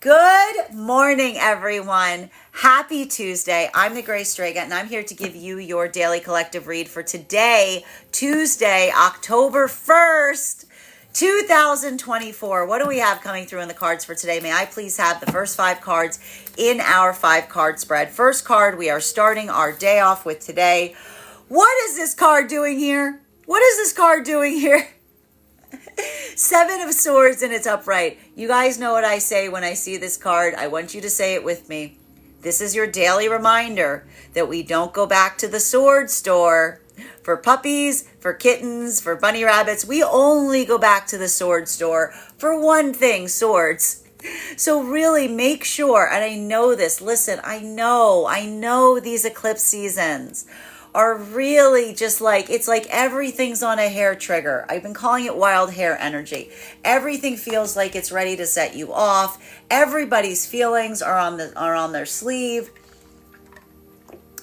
Good morning, everyone. Happy Tuesday. I'm the Gray Strega, and I'm here to give you your daily collective read for today, Tuesday, October 1st, 2024. What do we have coming through in the cards for today? May I please have the first 5 cards in our 5-card spread? First card, we are starting our day off with today. What is this card doing here? What is this card doing here? 7 of Swords, and it's upright. You guys know what I say when I see this card. I want you to say it with me. This is your daily reminder that we don't go back to the sword store for puppies, for kittens, for bunny rabbits. We only go back to the sword store for one thing, swords. So really make sure, and I know this, listen, I know these eclipse seasons are really just like, it's like everything's on a hair trigger. I've been calling it wild hair energy. Everything feels like it's ready to set you off. Everybody's feelings are on their sleeve.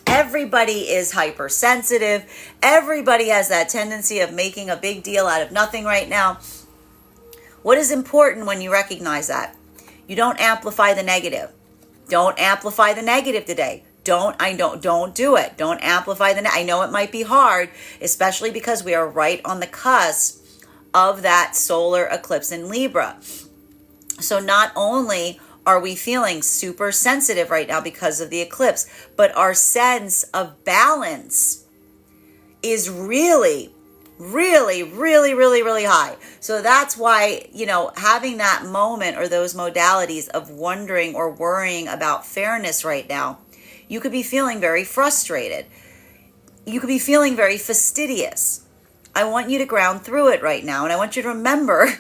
Everybody is hypersensitive. Everybody has that tendency of making a big deal out of nothing right now. What is important when you recognize that? You don't amplify the negative. Don't amplify the negative today. Don't do it. Don't amplify I know it might be hard, especially because we are right on the cusp of that solar eclipse in Libra. So not only are we feeling super sensitive right now because of the eclipse, but our sense of balance is really high. So that's why, having that moment or those modalities of wondering or worrying about fairness right now, you could be feeling very frustrated. You could be feeling very fastidious. I want you to ground through it right now. And I want you to remember,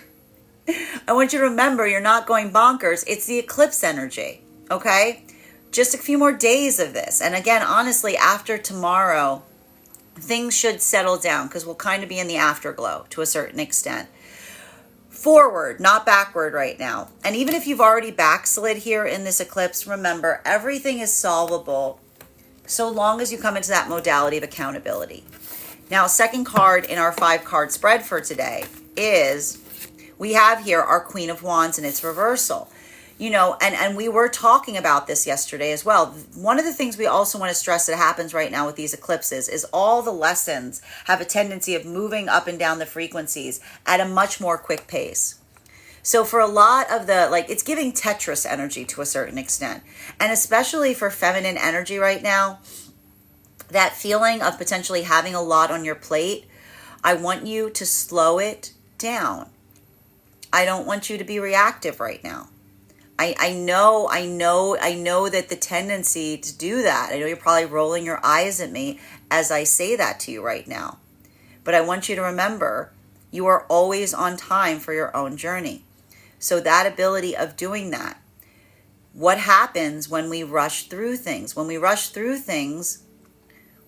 you're not going bonkers. It's the eclipse energy, okay? Just a few more days of this. And again, honestly, after tomorrow, things should settle down because we'll kind of be in the afterglow to a certain extent. Forward, not backward right now. And even if you've already backslid here in this eclipse, remember, everything is solvable so long as you come into that modality of accountability. Now, second card in our 5-card spread for today is, we have here our Queen of Wands and its reversal. And we were talking about this yesterday as well. One of the things we also want to stress that happens right now with these eclipses is all the lessons have a tendency of moving up and down the frequencies at a much more quick pace. So for a lot of it's giving Tetris energy to a certain extent. And especially for feminine energy right now, that feeling of potentially having a lot on your plate, I want you to slow it down. I don't want you to be reactive right now. I know that the tendency to do that, I know you're probably rolling your eyes at me as I say that to you right now. But I want you to remember, you are always on time for your own journey. So that ability of doing that, what happens when we rush through things? When we rush through things,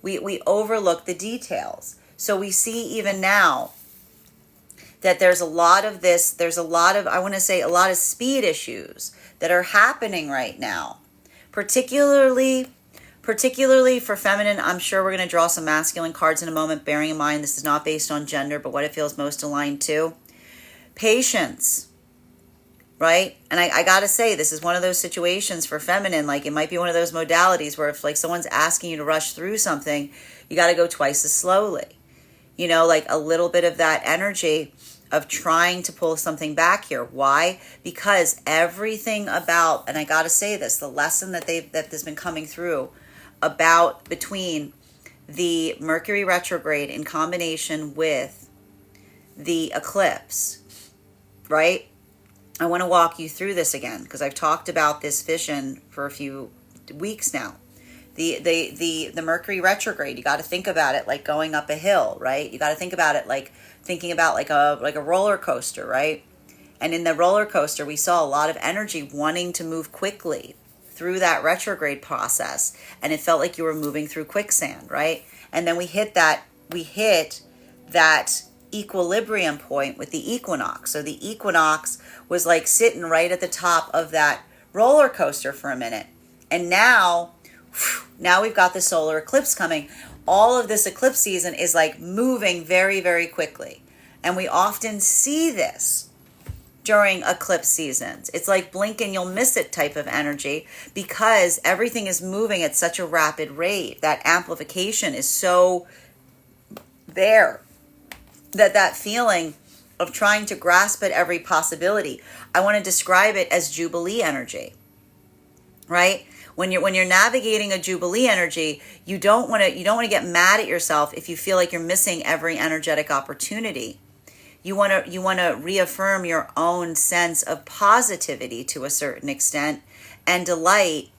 we overlook the details. So we see even now that there's a lot of a lot of speed issues that are happening right now, particularly for feminine. I'm sure we're going to draw some masculine cards in a moment, bearing in mind this is not based on gender, but what it feels most aligned to. Patience, right? And I got to say, this is one of those situations for feminine, like it might be one of those modalities where if someone's asking you to rush through something, you got to go twice as slowly. A little bit of that energy of trying to pull something back here. Why? Because everything about, and I got to say this, the lesson that has been coming through about between the Mercury retrograde in combination with the eclipse, right? I want to walk you through this again because I've talked about this vision for a few weeks now. The Mercury retrograde, you got to think about it like going up a hill, right? You got to think about it like thinking about like a roller coaster, right? And in the roller coaster, we saw a lot of energy wanting to move quickly through that retrograde process, and it felt like you were moving through quicksand, right? And then we hit that equilibrium point with the equinox. So the equinox was like sitting right at the top of that roller coaster for a minute. And now we've got the solar eclipse coming. All of this eclipse season is like moving very, very quickly. And we often see this during eclipse seasons. It's like blink and you'll miss it type of energy, because everything is moving at such a rapid rate. That amplification is so there that feeling of trying to grasp at every possibility. I want to describe it as Jubilee energy, right? When you're navigating a Jubilee energy, you don't want to get mad at yourself if you feel like you're missing every energetic opportunity. You want to reaffirm your own sense of positivity to a certain extent, and delight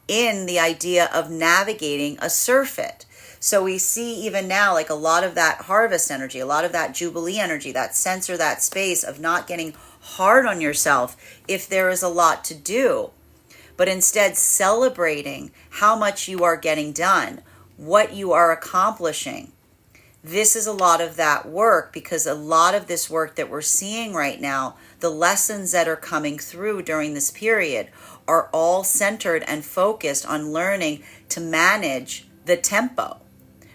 in the idea of navigating a surfeit. So we see even now, like, a lot of that harvest energy, a lot of that Jubilee energy, that sense or that space of not getting hard on yourself if there is a lot to do, but instead celebrating how much you are getting done, what you are accomplishing. This is a lot of that work, because a lot of this work that we're seeing right now, the lessons that are coming through during this period, are all centered and focused on learning to manage the tempo,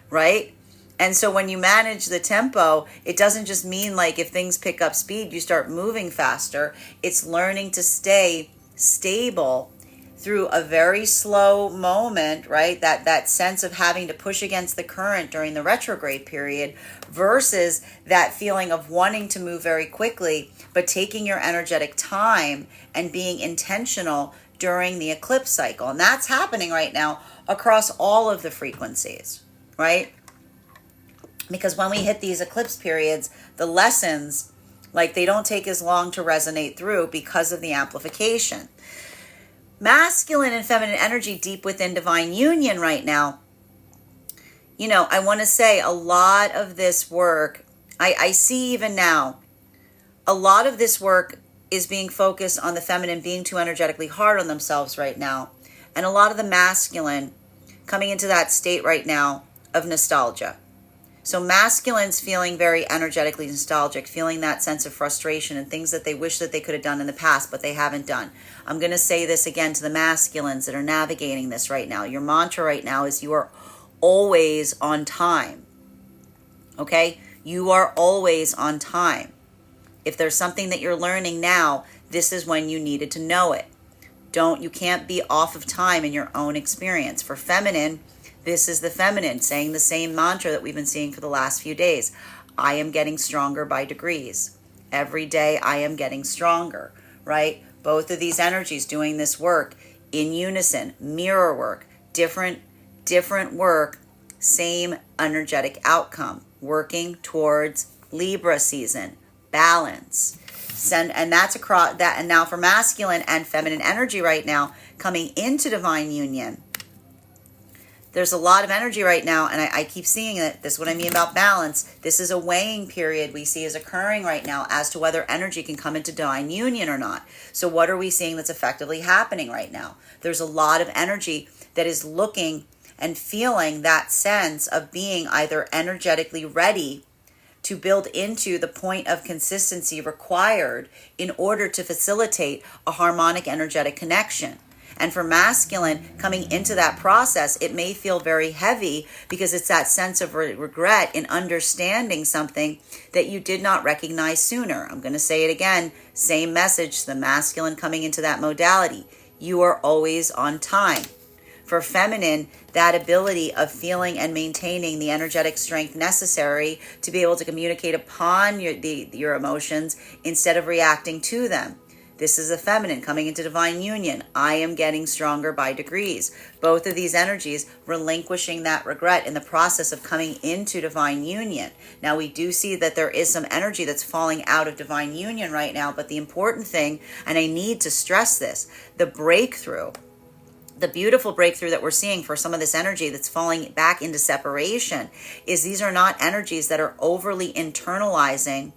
right? And so when you manage the tempo, it doesn't just mean like if things pick up speed, you start moving faster. It's learning to stay stable through a very slow moment, right? That sense of having to push against the current during the retrograde period, versus that feeling of wanting to move very quickly, but taking your energetic time and being intentional during the eclipse cycle. And that's happening right now across all of the frequencies, right? Because when we hit these eclipse periods, the lessons, like, they don't take as long to resonate through because of the amplification. Masculine and feminine energy deep within divine union right now. You know, I want to say a lot of this work, I see even now, a lot of this work is being focused on the feminine being too energetically hard on themselves right now. And a lot of the masculine coming into that state right now of nostalgia. So masculine's feeling very energetically nostalgic, feeling that sense of frustration and things that they wish that they could have done in the past, but they haven't done. I'm going to say this again to the masculines that are navigating this right now. Your mantra right now is you are always on time. Okay? You are always on time. If there's something that you're learning now, this is when you needed to know it. You can't be off of time in your own experience. For feminine, this is the feminine saying the same mantra that we've been seeing for the last few days. I am getting stronger by degrees. Every day I am getting stronger, right? Both of these energies doing this work in unison, mirror work, different work, same energetic outcome, working towards Libra season, balance. And that's across that. And now for masculine and feminine energy right now, coming into divine union, there's a lot of energy right now, and I keep seeing it. This is what I mean about balance. This is a weighing period we see is occurring right now as to whether energy can come into divine union or not. So what are we seeing that's effectively happening right now? There's a lot of energy that is looking and feeling that sense of being either energetically ready to build into the point of consistency required in order to facilitate a harmonic energetic connection. And for masculine, coming into that process, it may feel very heavy because it's that sense of regret in understanding something that you did not recognize sooner. I'm going to say it again, same message, the masculine coming into that modality. You are always on time. For feminine, that ability of feeling and maintaining the energetic strength necessary to be able to communicate upon your emotions instead of reacting to them. This is a feminine coming into divine union. I am getting stronger by degrees. Both of these energies relinquishing that regret in the process of coming into divine union. Now we do see that there is some energy that's falling out of divine union right now, but the important thing, and I need to stress this, the breakthrough, the beautiful breakthrough that we're seeing for some of this energy that's falling back into separation is these are not energies that are overly internalizing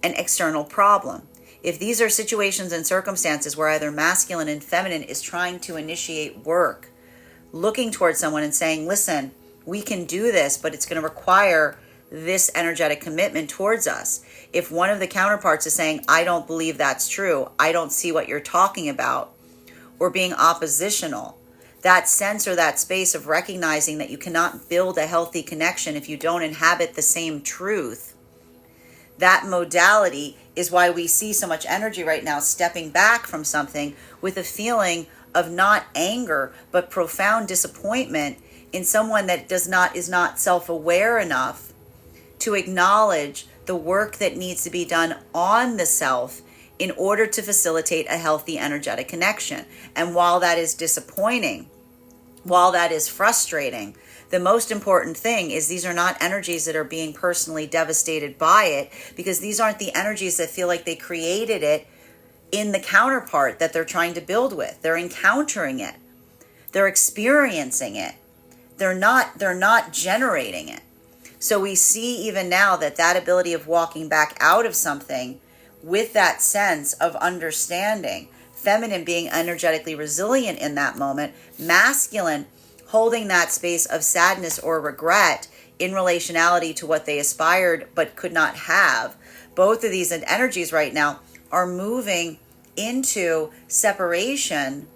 an external problem. If these are situations and circumstances where either masculine and feminine is trying to initiate work, looking towards someone and saying, listen, we can do this, but it's going to require this energetic commitment towards us. If one of the counterparts is saying, I don't believe that's true, I don't see what you're talking about, or being oppositional, that sense or that space of recognizing that you cannot build a healthy connection if you don't inhabit the same truth, That modality is why we see so much energy right now stepping back from something with a feeling of not anger, but profound disappointment in someone that is not self-aware enough to acknowledge the work that needs to be done on the self in order to facilitate a healthy energetic connection. And while that is disappointing, while that is frustrating, the most important thing is these are not energies that are being personally devastated by it, because these aren't the energies that feel like they created it in the counterpart that they're trying to build with. They're encountering it. They're experiencing it. They're not generating it. So we see even now that ability of walking back out of something with that sense of understanding, feminine being energetically resilient in that moment, masculine holding that space of sadness or regret in relationality to what they aspired but could not have. Both of these energies right now are moving into separation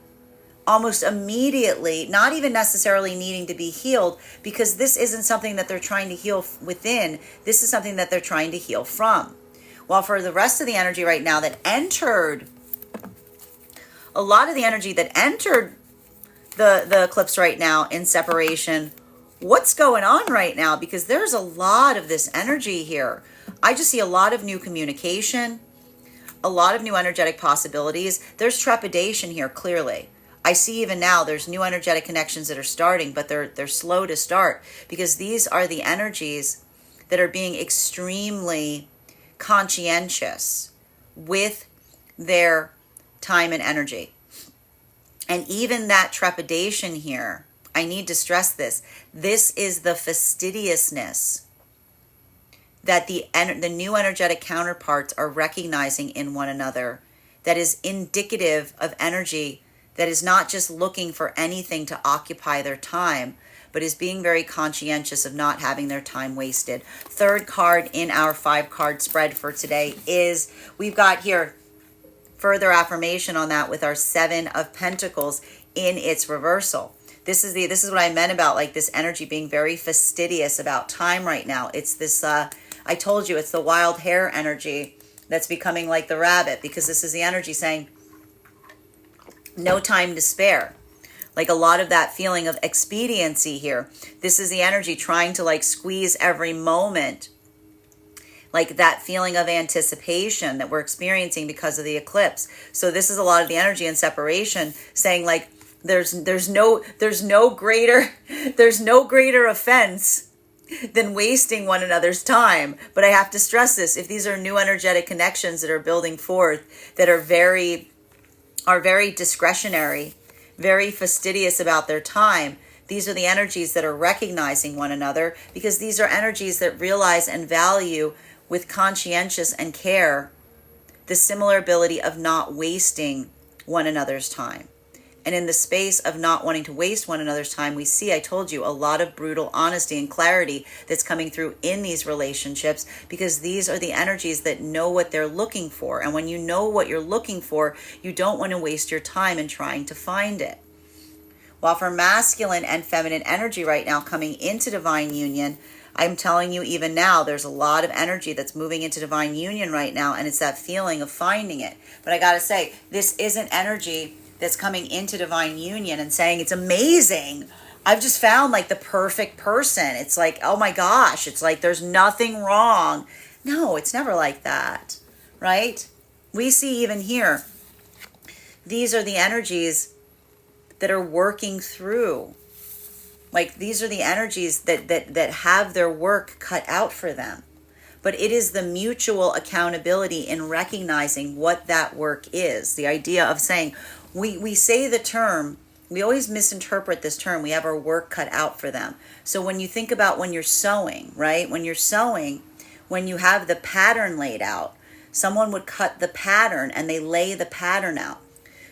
almost immediately, not even necessarily needing to be healed, because this isn't something that they're trying to heal within. This is something that they're trying to heal from. While for the rest of the energy right now that entered, a lot of the energy that entered the eclipse right now in separation, what's going on right now? Because there's a lot of this energy here. I just see a lot of new communication, a lot of new energetic possibilities. There's trepidation here, clearly. I see even now there's new energetic connections that are starting, but they're slow to start, because these are the energies that are being extremely conscientious with their time and energy. And even that trepidation here, I need to stress this. This is the fastidiousness that the new energetic counterparts are recognizing in one another, that is indicative of energy that is not just looking for anything to occupy their time, but is being very conscientious of not having their time wasted. Third card in our 5-card spread for today is, we've got here further affirmation on that with our 7 of Pentacles in its reversal. This is what I meant about like this energy being very fastidious about time right now. It's this, I told you, it's the wild hare energy that's becoming like the rabbit, because this is the energy saying no time to spare. Like a lot of that feeling of expediency here. This is the energy trying to like squeeze every moment, like that feeling of anticipation that we're experiencing because of the eclipse. So this is a lot of the energy in separation saying like there's no greater offense than wasting one another's time. But I have to stress this: if these are new energetic connections that are building forth, that are very discretionary, very fastidious about their time, these are the energies that are recognizing one another, because these are energies that realize and value with conscientious and care the similar ability of not wasting one another's time. And in the space of not wanting to waste one another's time, we see, I told you, a lot of brutal honesty and clarity that's coming through in these relationships, because these are the energies that know what they're looking for. And when you know what you're looking for, you don't want to waste your time in trying to find it. While for masculine and feminine energy right now coming into divine union, I'm telling you even now, there's a lot of energy that's moving into divine union right now, and it's that feeling of finding it. But I gotta say, this isn't energy that's coming into divine union and saying, it's amazing, I've just found like the perfect person. It's like, oh my gosh, it's like there's nothing wrong. No, it's never like that, right? We see even here, these are the energies that are working through. Like these are the energies that have their work cut out for them. But it is the mutual accountability in recognizing what that work is. The idea of saying, we say the term, we always misinterpret this term, we have our work cut out for them. So when you think about when you're sewing, right? When you're sewing, when you have the pattern laid out, someone would cut the pattern and they lay the pattern out.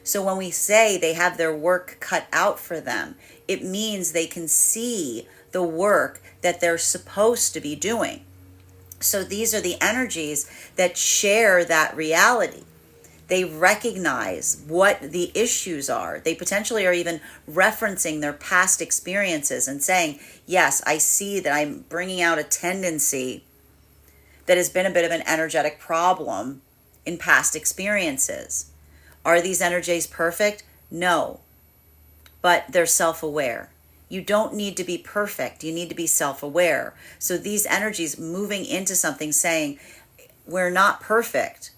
So when we say they have their work cut out for them, it means they can see the work that they're supposed to be doing. So these are the energies that share that reality. They recognize what the issues are. They potentially are even referencing their past experiences and saying, yes, I see that I'm bringing out a tendency that has been a bit of an energetic problem in past experiences. Are these energies perfect? No, but they're self-aware. You don't need to be perfect. You need to be self-aware. So these energies moving into something saying, we're not perfect,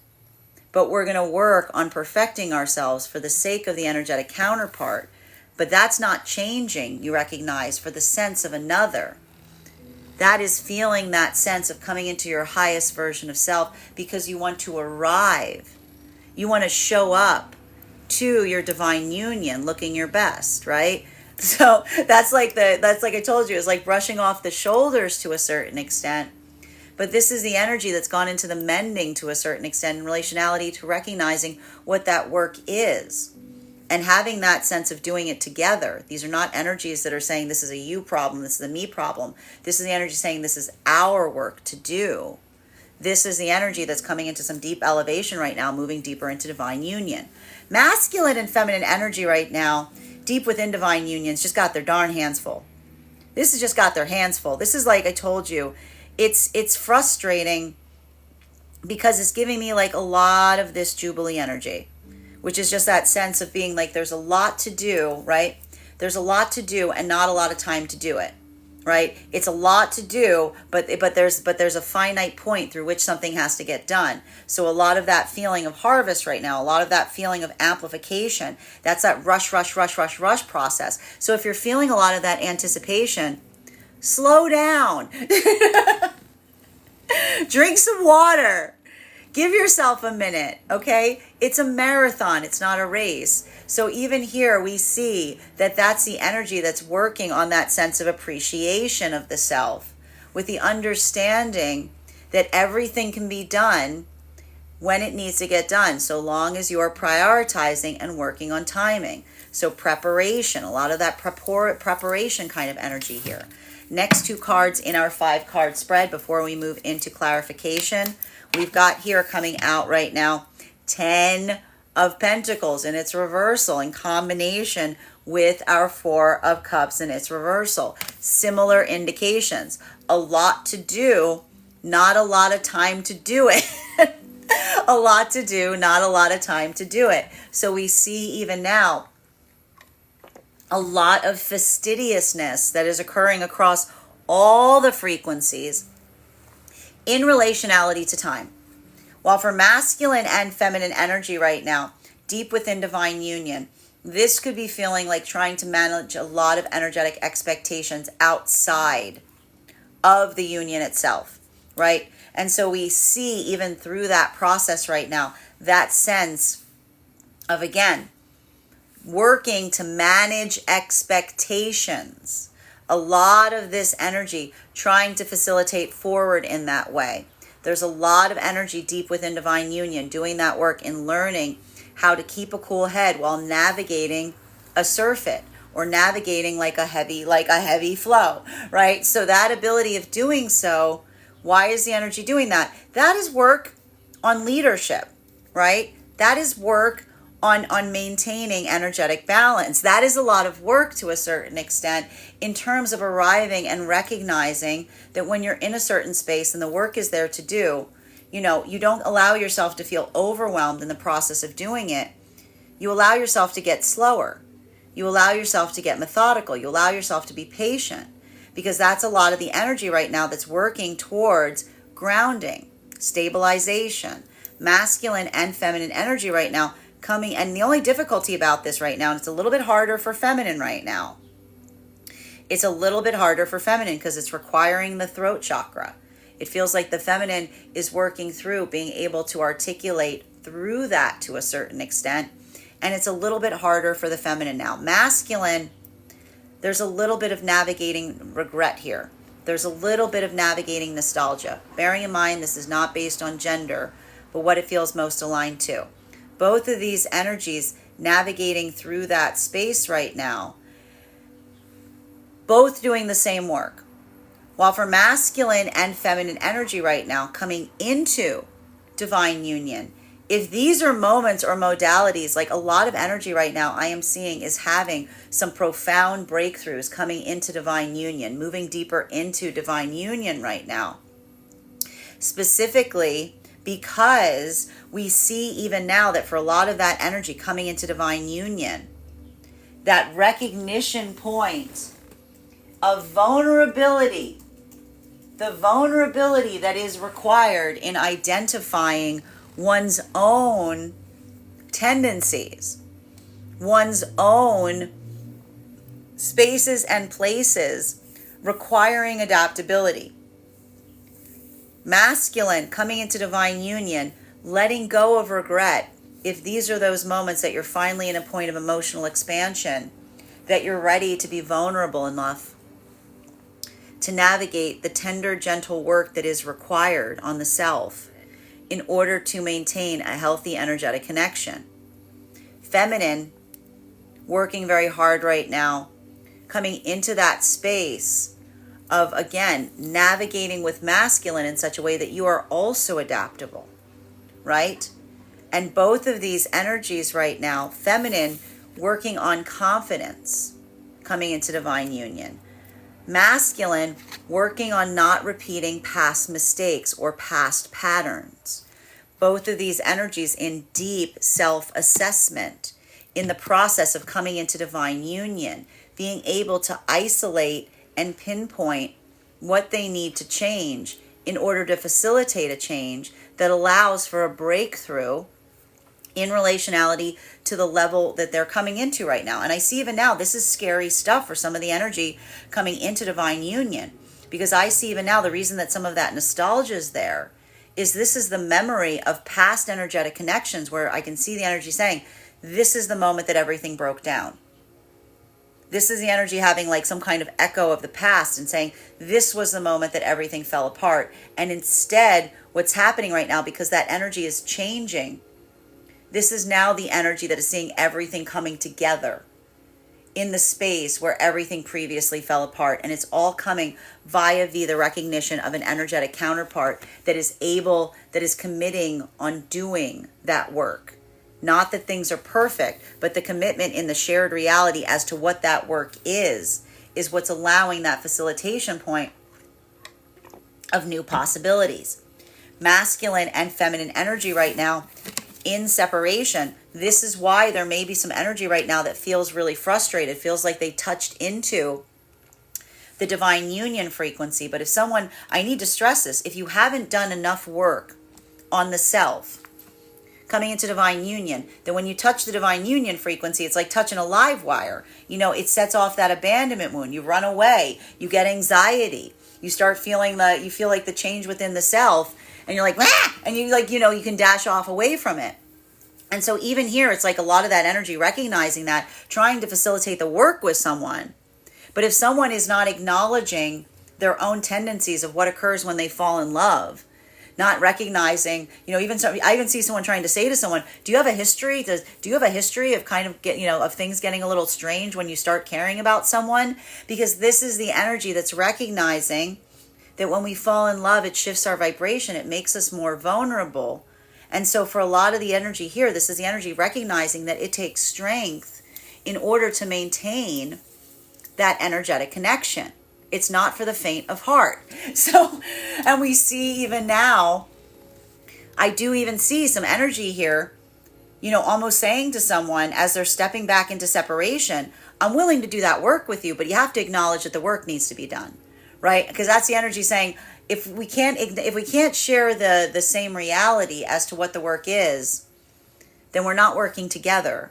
but we're going to work on perfecting ourselves for the sake of the energetic counterpart. But that's not changing, you recognize, for the sense of another. That is feeling that sense of coming into your highest version of self because you want to arrive. You want to show up to your divine union looking your best, right? So that's like I told you, it's like brushing off the shoulders to a certain extent. But this is the energy that's gone into the mending to a certain extent in relationality to recognizing what that work is and having that sense of doing it together. These are not energies that are saying this is a you problem, this is a me problem. This is the energy saying this is our work to do. This is the energy that's coming into some deep elevation right now, moving deeper into divine union. Masculine and feminine energy right now, deep within divine unions, just got their darn hands full. This has just got their hands full. This is like I told you, it's frustrating because it's giving me like a lot of this Jubilee energy, which is just that sense of being like there's a lot to do, right? There's a lot to do and not a lot of time to do it, right? It's a lot to do, but there's a finite point through which something has to get done. So a lot of that feeling of harvest right now, a lot of that feeling of amplification, that's that rush process. So if you're feeling a lot of that anticipation, slow down. Drink some water. Give yourself a minute, okay? It's a marathon. It's not a race. So even here we see that that's the energy that's working on that sense of appreciation of the self with the understanding that everything can be done when it needs to get done, so long as you are prioritizing and working on timing. So preparation, a lot of that preparation kind of energy here. Next two cards in our 5-card spread before we move into clarification. We've got here coming out right now 10 of Pentacles in its reversal in combination with our 4 of Cups in its reversal. Similar indications. A lot to do, not a lot of time to do it. A lot to do, not a lot of time to do it. So we see even now a lot of fastidiousness that is occurring across all the frequencies in relationality to time. While for masculine and feminine energy right now, deep within divine union, this could be feeling like trying to manage a lot of energetic expectations outside of the union itself, right? And so we see even through that process right now, that sense of, again, working to manage expectations. A lot of this energy trying to facilitate forward in that way. There's a lot of energy deep within divine union doing that work in learning how to keep a cool head while navigating a surfeit or navigating like a heavy flow, right? So that ability of doing so, why is the energy doing that? That is work on leadership, right? That is work on maintaining energetic balance. That is a lot of work to a certain extent in terms of arriving and recognizing that when you're in a certain space and the work is there to do, you don't allow yourself to feel overwhelmed in the process of doing it. You allow yourself to get slower. You allow yourself to get methodical. You allow yourself to be patient, because that's a lot of the energy right now that's working towards grounding, stabilization, masculine and feminine energy right now coming. And the only difficulty about this right now, and it's a little bit harder for feminine right now. It's a little bit harder for feminine because it's requiring the throat chakra. It feels like the feminine is working through being able to articulate through that to a certain extent. And it's a little bit harder for the feminine now. Masculine, there's a little bit of navigating regret here. There's a little bit of navigating nostalgia. Bearing in mind, this is not based on gender, but what it feels most aligned to. Both of these energies navigating through that space right now, both doing the same work. While for masculine and feminine energy right now coming into divine union, if these are moments or modalities, like a lot of energy right now I am seeing is having some profound breakthroughs coming into divine union, moving deeper into divine union right now. specifically because we see even now that for a lot of that energy coming into divine union, that recognition point of vulnerability, the vulnerability that is required in identifying one's own tendencies, one's own spaces and places requiring adaptability. Masculine coming into divine union, letting go of regret. If these are those moments that you're finally in a point of emotional expansion, that you're ready to be vulnerable enough to navigate the tender, gentle work that is required on the self in order to maintain a healthy energetic connection. Feminine, working very hard right now, coming into that space of, again, navigating with masculine in such a way that you are also adaptable, right? And both of these energies right now, feminine, working on confidence, coming into divine union. Masculine, working on not repeating past mistakes or past patterns. Both of these energies in deep self-assessment in the process of coming into divine union, being able to isolate and pinpoint what they need to change in order to facilitate a change that allows for a breakthrough in relationality to the level that they're coming into right now. And I see even now, this is scary stuff for some of the energy coming into divine union, because I see even now the reason that some of that nostalgia is there is this is the memory of past energetic connections where I can see the energy saying, this is the moment that everything broke down. This is the energy having like some kind of echo of the past and saying, this was the moment that everything fell apart. And instead, what's happening right now, because that energy is changing, this is now the energy that is seeing everything coming together in the space where everything previously fell apart. And it's all coming via the recognition of an energetic counterpart that is able, that is committing on doing that work. Not that things are perfect, but the commitment in the shared reality as to what that work is what's allowing that facilitation point of new possibilities. Masculine and feminine energy right now in separation. This is why there may be some energy right now that feels really frustrated, feels like they touched into the divine union frequency. But if someone, I need to stress this, if you haven't done enough work on the self, coming into divine union, then when you touch the divine union frequency, it's like touching a live wire. You know, it sets off that abandonment wound. You run away, you get anxiety, you start feeling you feel like the change within the self, and you're like, ah! And you like, you can dash off away from it. And so even here, it's like a lot of that energy, recognizing that, trying to facilitate the work with someone. But if someone is not acknowledging their own tendencies of what occurs when they fall in love, not recognizing, I even see someone trying to say to someone, do you have a history? Do you have a history of kind of of things getting a little strange when you start caring about someone? Because this is the energy that's recognizing that when we fall in love, it shifts our vibration. It makes us more vulnerable. And so for a lot of the energy here, this is the energy recognizing that it takes strength in order to maintain that energetic connection. It's not for the faint of heart. So, and we see even now, I do even see some energy here, almost saying to someone as they're stepping back into separation, I'm willing to do that work with you, but you have to acknowledge that the work needs to be done, right? Because that's the energy saying, if we can't share the same reality as to what the work is, then we're not working together.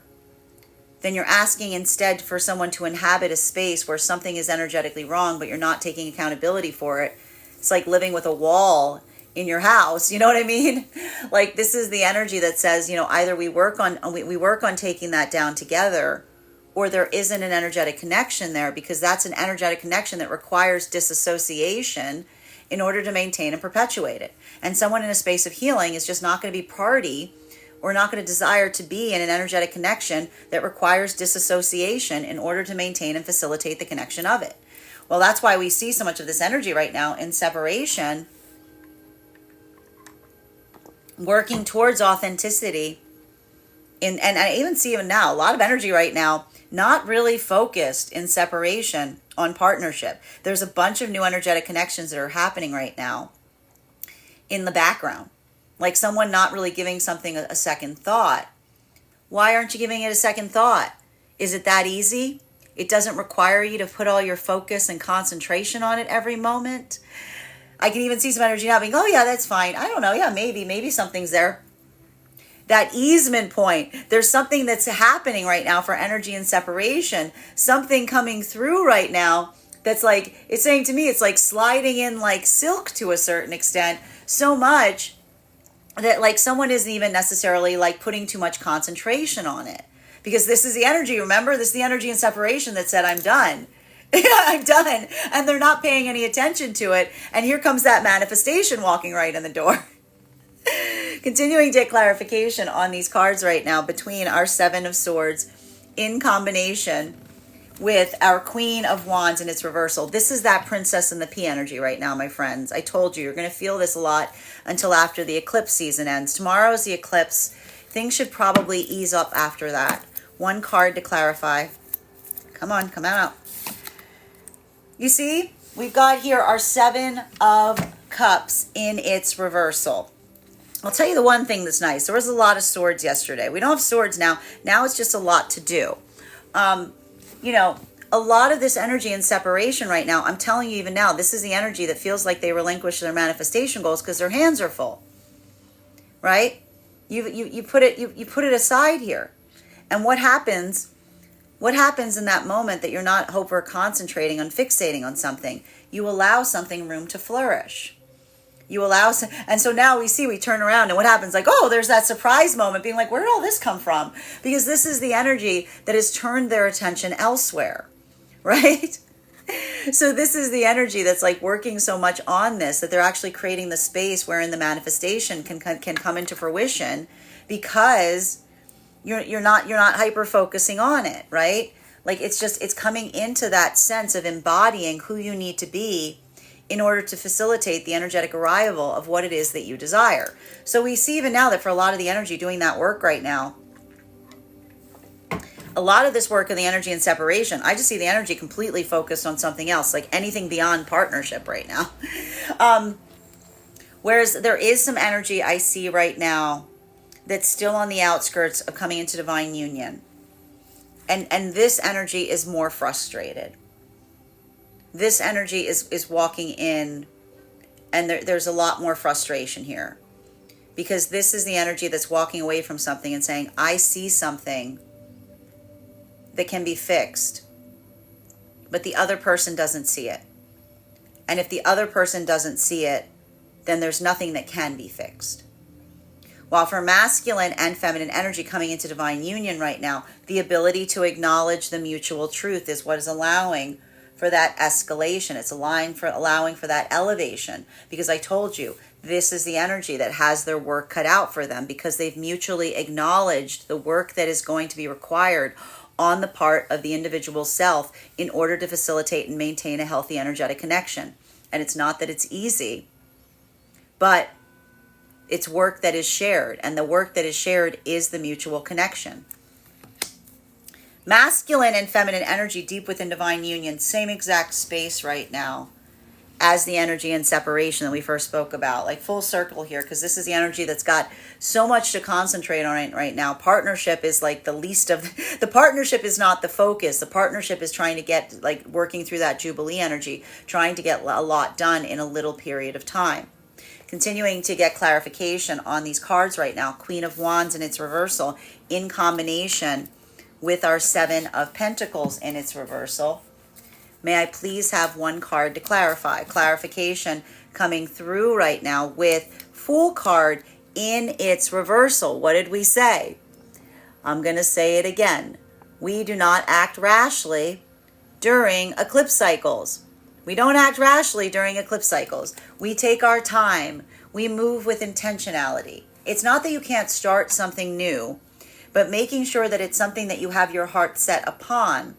Then you're asking instead for someone to inhabit a space where something is energetically wrong, but you're not taking accountability for it. It's like living with a wall in your house. You know what I mean? Like, this is the energy that says, either we work on taking that down together, or there isn't an energetic connection there, because that's an energetic connection that requires disassociation in order to maintain and perpetuate it. And someone in a space of healing is just not going to be party, or not going to desire to be in an energetic connection that requires disassociation in order to maintain and facilitate the connection of it. Well, that's why we see so much of this energy right now in separation, working towards authenticity. And I even see even now, a lot of energy right now, not really focused in separation on partnership. There's a bunch of new energetic connections that are happening right now in the background, like someone not really giving something a second thought. Why aren't you giving it a second thought? Is it that easy? It doesn't require you to put all your focus and concentration on it every moment. I can even see some energy now being, oh yeah, that's fine. I don't know. Yeah, maybe something's there. That easement point, there's something that's happening right now for energy and separation. Something coming through right now that's like, it's saying to me, it's like sliding in like silk to a certain extent, so much that like someone isn't even necessarily like putting too much concentration on it. Because this is the energy, remember? This is the energy and separation that said, I'm done. I'm done. And they're not paying any attention to it. And here comes that manifestation walking right in the door. Continuing to get clarification on these cards right now between our Seven of Swords in combination with our Queen of Wands in its reversal. This is that Princess and the Pea energy right now, my friends. I told you, you're going to feel this a lot until after the eclipse season ends. Tomorrow is the eclipse. Things should probably ease up after that. One card to clarify. Come on, come out. You see, we've got here our Seven of Cups in its reversal. I'll tell you the one thing that's nice. There was a lot of swords yesterday. We don't have swords now. Now it's just a lot to do. You know, a lot of this energy and separation right now, I'm telling you even now, this is the energy that feels like they relinquish their manifestation goals because their hands are full. Right? You put it aside here. And what happens in that moment that you're not over concentrating on fixating on something? You allow something room to flourish. And so now we turn around and what happens? Like, oh, there's that surprise moment being like, where did all this come from? Because this is the energy that has turned their attention elsewhere, right? So this is the energy that's like working so much on this that they're actually creating the space wherein the manifestation can come into fruition because you're not hyper focusing on it, right? Like it's coming into that sense of embodying who you need to be in order to facilitate the energetic arrival of what it is that you desire. So we see even now that for a lot of the energy doing that work right now, a lot of this work of the energy and separation, I just see the energy completely focused on something else, like anything beyond partnership right now. Whereas there is some energy I see right now that's still on the outskirts of coming into divine union. And this energy is more frustrated. This energy is walking in, and there's a lot more frustration here. Because this is the energy that's walking away from something and saying, I see something that can be fixed, but the other person doesn't see it. And if the other person doesn't see it, then there's nothing that can be fixed. While for masculine and feminine energy coming into divine union right now, the ability to acknowledge the mutual truth is what is allowing for that escalation. It's allowing for that elevation. Because I told you, this is the energy that has their work cut out for them because they've mutually acknowledged the work that is going to be required on the part of the individual self in order to facilitate and maintain a healthy energetic connection. And it's not that it's easy, but it's work that is shared, and the work that is shared is the mutual connection. Masculine and feminine energy deep within divine union, same exact space right now as the energy and separation that we first spoke about. Like full circle here, because this is the energy that's got so much to concentrate on right now. Partnership is like the least of the partnership is not the focus. The partnership is trying to get, like, working through that Jubilee energy, trying to get a lot done in a little period of time. Continuing to get clarification on these cards right now. Queen of Wands in its reversal in combination with our Seven of Pentacles in its reversal. May I please have one card to clarify? Clarification coming through right now with Fool card in its reversal. What did we say? I'm going to say it again. We do not act rashly during eclipse cycles. We don't act rashly during eclipse cycles. We take our time. We move with intentionality. It's not that you can't start something new, but making sure that it's something that you have your heart set upon,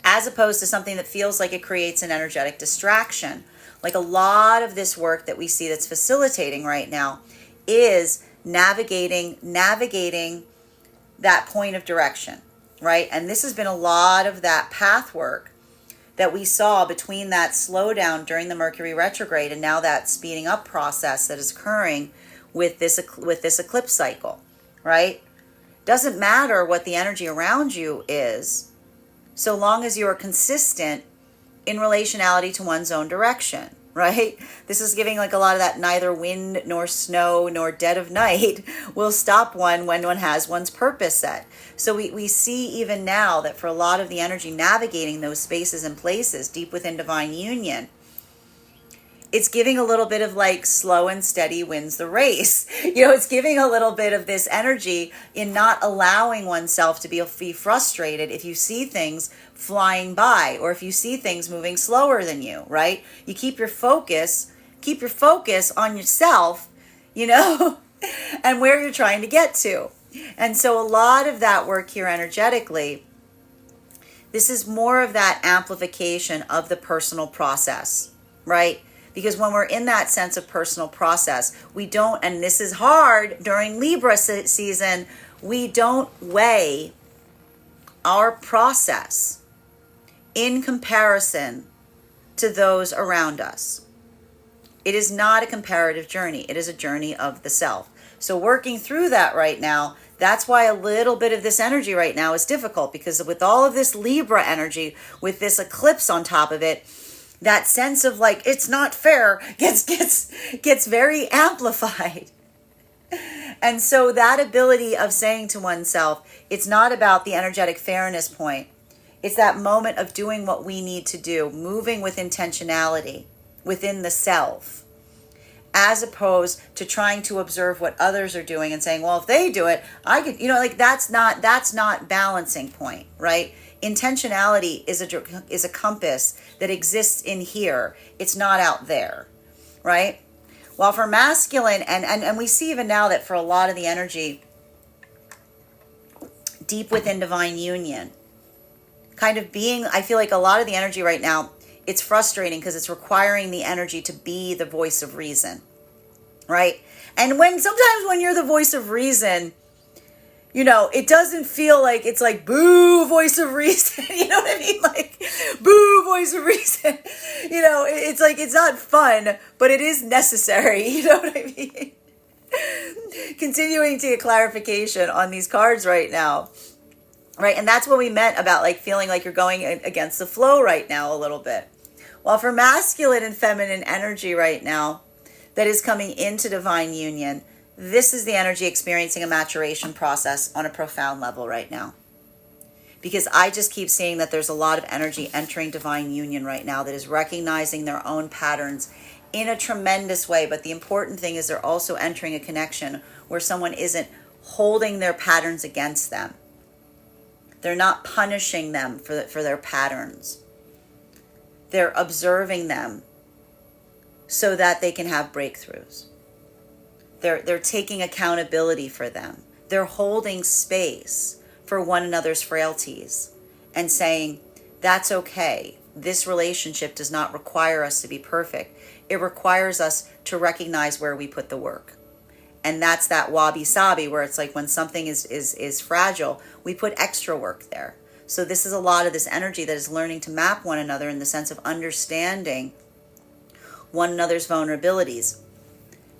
as opposed to something that feels like it creates an energetic distraction. Like a lot of this work that we see that's facilitating right now is navigating that point of direction, right? And this has been a lot of that path work that we saw between that slowdown during the Mercury retrograde and now that speeding up process that is occurring with this eclipse cycle, right? Doesn't matter what the energy around you is, so long as you are consistent in relationality to one's own direction, right? This is giving like a lot of that neither wind nor snow nor dead of night will stop one when one has one's purpose set. So we see even now that for a lot of the energy navigating those spaces and places deep within divine union, it's giving a little bit of like slow and steady wins the race. It's giving a little bit of this energy in not allowing oneself to be frustrated if you see things flying by or if you see things moving slower than you, right? You keep your focus on yourself, and where you're trying to get to. And so a lot of that work here energetically, this is more of that amplification of the personal process, right? Because when we're in that sense of personal process, we don't, and this is hard during Libra season, we don't weigh our process in comparison to those around us. It is not a comparative journey. It is a journey of the self. So working through that right now, that's why a little bit of this energy right now is difficult, because with all of this Libra energy, with this eclipse on top of it, that sense of like, it's not fair gets very amplified. And so that ability of saying to oneself, it's not about the energetic fairness point. It's that moment of doing what we need to do, moving with intentionality within the self, as opposed to trying to observe what others are doing and saying, well, if they do it, I could, that's not balancing point, right? Intentionality is a compass that exists in here. It's not out there, right? While for masculine, and we see even now that for a lot of the energy deep within divine union, kind of being, I feel like a lot of the energy right now, it's frustrating because it's requiring the energy to be the voice of reason, right? And sometimes when you're the voice of reason, it doesn't feel like it's like, boo, voice of reason. You know what I mean? Like, boo, voice of reason. It's like, it's not fun, but it is necessary. You know what I mean? Continuing to get clarification on these cards right now. Right. And that's what we meant about like feeling like you're going against the flow right now a little bit. While for masculine and feminine energy right now that is coming into divine union, this is the energy experiencing a maturation process on a profound level right now. Because I just keep seeing that there's a lot of energy entering divine union right now that is recognizing their own patterns in a tremendous way. But the important thing is they're also entering a connection where someone isn't holding their patterns against them. They're not punishing them for their patterns. They're observing them so that they can have breakthroughs. They're taking accountability for them. They're holding space for one another's frailties and saying, that's okay. This relationship does not require us to be perfect. It requires us to recognize where we put the work. And that's that wabi-sabi, where it's like when something is fragile, we put extra work there. So this is a lot of this energy that is learning to map one another in the sense of understanding one another's vulnerabilities.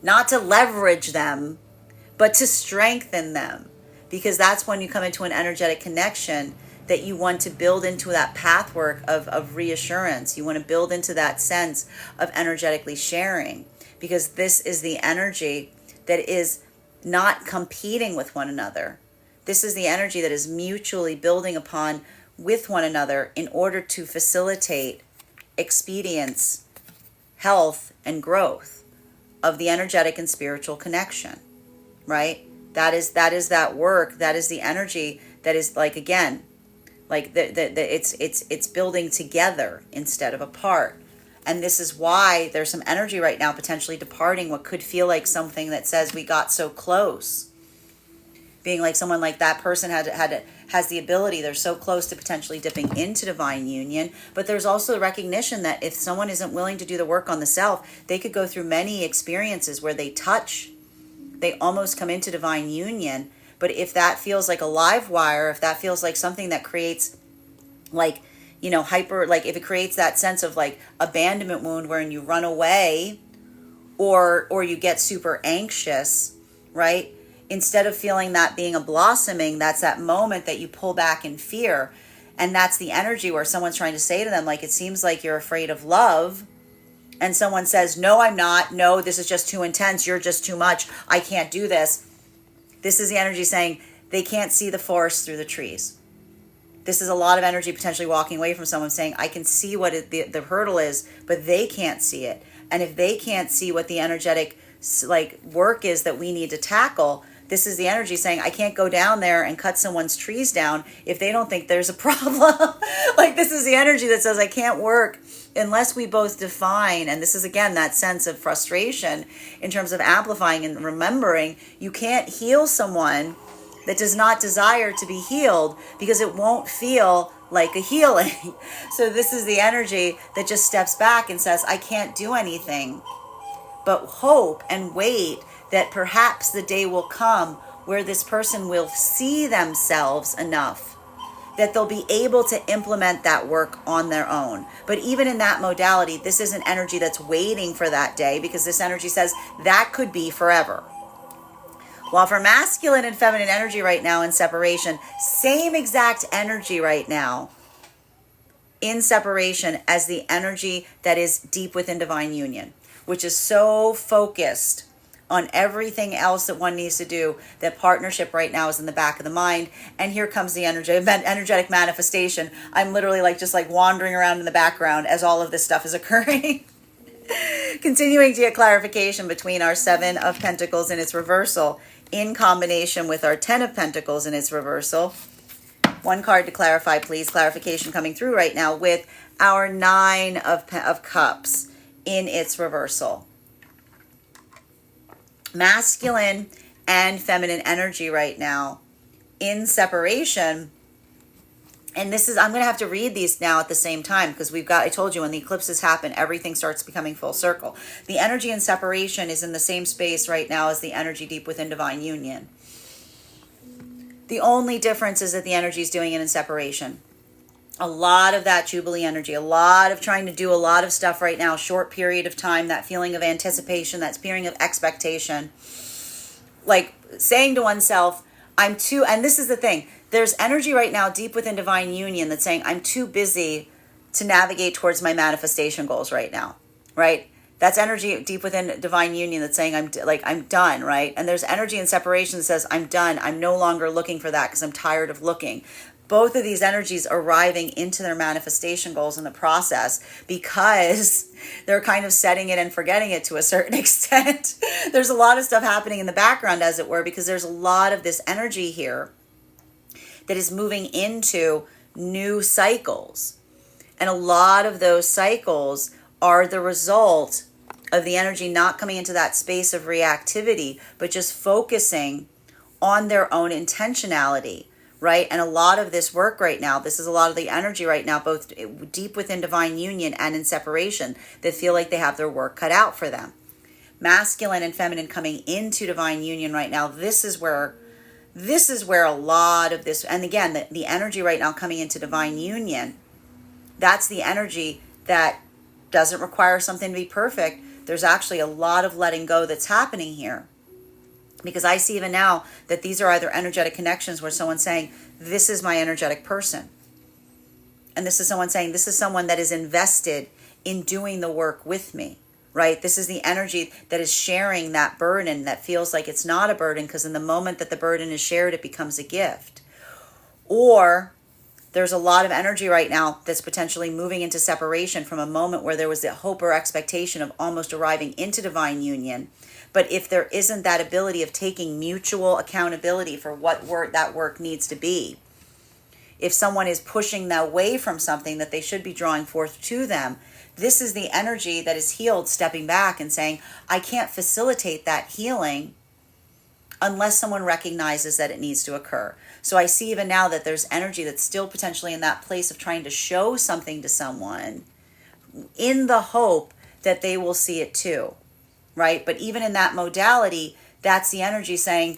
Not to leverage them, but to strengthen them. Because that's when you come into an energetic connection that you want to build into that pathwork of reassurance. You want to build into that sense of energetically sharing. Because this is the energy that is not competing with one another. This is the energy that is mutually building upon with one another in order to facilitate expedience, health, and growth of the energetic and spiritual connection, right? That is that work. That is the energy that is like, again, like it's building together instead of apart. And this is why there's some energy right now potentially departing what could feel like something that says we got so close. Being like someone like that person has the ability, they're so close to potentially dipping into divine union. But there's also the recognition that if someone isn't willing to do the work on the self, they could go through many experiences where they almost come into divine union. But if that feels like a live wire, if that feels like something that creates like, hyper, like if it creates that sense of like abandonment wound wherein you run away or you get super anxious, right? Instead of feeling that being a blossoming, that's that moment that you pull back in fear. And that's the energy where someone's trying to say to them, like, it seems like you're afraid of love. And someone says, no, I'm not. No, this is just too intense. You're just too much. I can't do this. This is the energy saying they can't see the forest through the trees. This is a lot of energy potentially walking away from someone saying, I can see what the hurdle is, but they can't see it. And if they can't see what the energetic like work is that we need to tackle, this is the energy saying, I can't go down there and cut someone's trees down if they don't think there's a problem. Like, this is the energy that says, I can't work unless we both define. And this is, again, that sense of frustration in terms of amplifying and remembering you can't heal someone that does not desire to be healed because it won't feel like a healing. So this is the energy that just steps back and says, I can't do anything but hope and wait that perhaps the day will come where this person will see themselves enough that they'll be able to implement that work on their own. But even in that modality, this is an energy that's waiting for that day, because this energy says that could be forever. While for masculine and feminine energy right now in separation, same exact energy right now in separation as the energy that is deep within divine union, which is so focused on everything else that one needs to do, that partnership right now is in the back of the mind. And here comes the energetic manifestation. I'm literally just wandering around in the background as all of this stuff is occurring. Continuing to get clarification between our 7 of Pentacles in its reversal in combination with our 10 of Pentacles in its reversal. One card to clarify, please. Clarification coming through right now with our 9 of Cups in its reversal. Masculine and feminine energy right now in separation. And this is, I'm going to have to read these now at the same time, because I told you when the eclipses happen, everything starts becoming full circle. The energy in separation is in the same space right now as the energy deep within divine union. The only difference is that the energy is doing it in separation. A lot of that Jubilee energy, a lot of trying to do a lot of stuff right now, short period of time, that feeling of anticipation, that feeling of expectation, like saying to oneself, I'm too, and this is the thing, there's energy right now deep within divine union that's saying, I'm too busy to navigate towards my manifestation goals right now, right? That's energy deep within divine union that's saying, I'm done, right? And there's energy in separation that says, I'm done. I'm no longer looking for that because I'm tired of looking. Both of these energies arriving into their manifestation goals in the process, because they're kind of setting it and forgetting it to a certain extent. There's a lot of stuff happening in the background, as it were, because there's a lot of this energy here that is moving into new cycles. And a lot of those cycles are the result of the energy not coming into that space of reactivity, but just focusing on their own intentionality. Right? And a lot of this work right now, this is a lot of the energy right now, both deep within divine union and in separation, that feel like they have their work cut out for them. Masculine and feminine coming into divine union right now, this is where a lot of this, and again, the energy right now coming into divine union, that's the energy that doesn't require something to be perfect. There's actually a lot of letting go that's happening here. Because I see even now that these are either energetic connections where someone's saying, this is my energetic person. And this is someone saying, this is someone that is invested in doing the work with me, right? This is the energy that is sharing that burden, that feels like it's not a burden, because in the moment that the burden is shared, it becomes a gift. Or there's a lot of energy right now that's potentially moving into separation from a moment where there was the hope or expectation of almost arriving into divine union. But if there isn't that ability of taking mutual accountability for what that work needs to be, if someone is pushing away from something that they should be drawing forth to them, this is the energy that is healed, stepping back and saying, I can't facilitate that healing unless someone recognizes that it needs to occur. So I see even now that there's energy that's still potentially in that place of trying to show something to someone in the hope that they will see it too. Right? But even in that modality, that's the energy saying,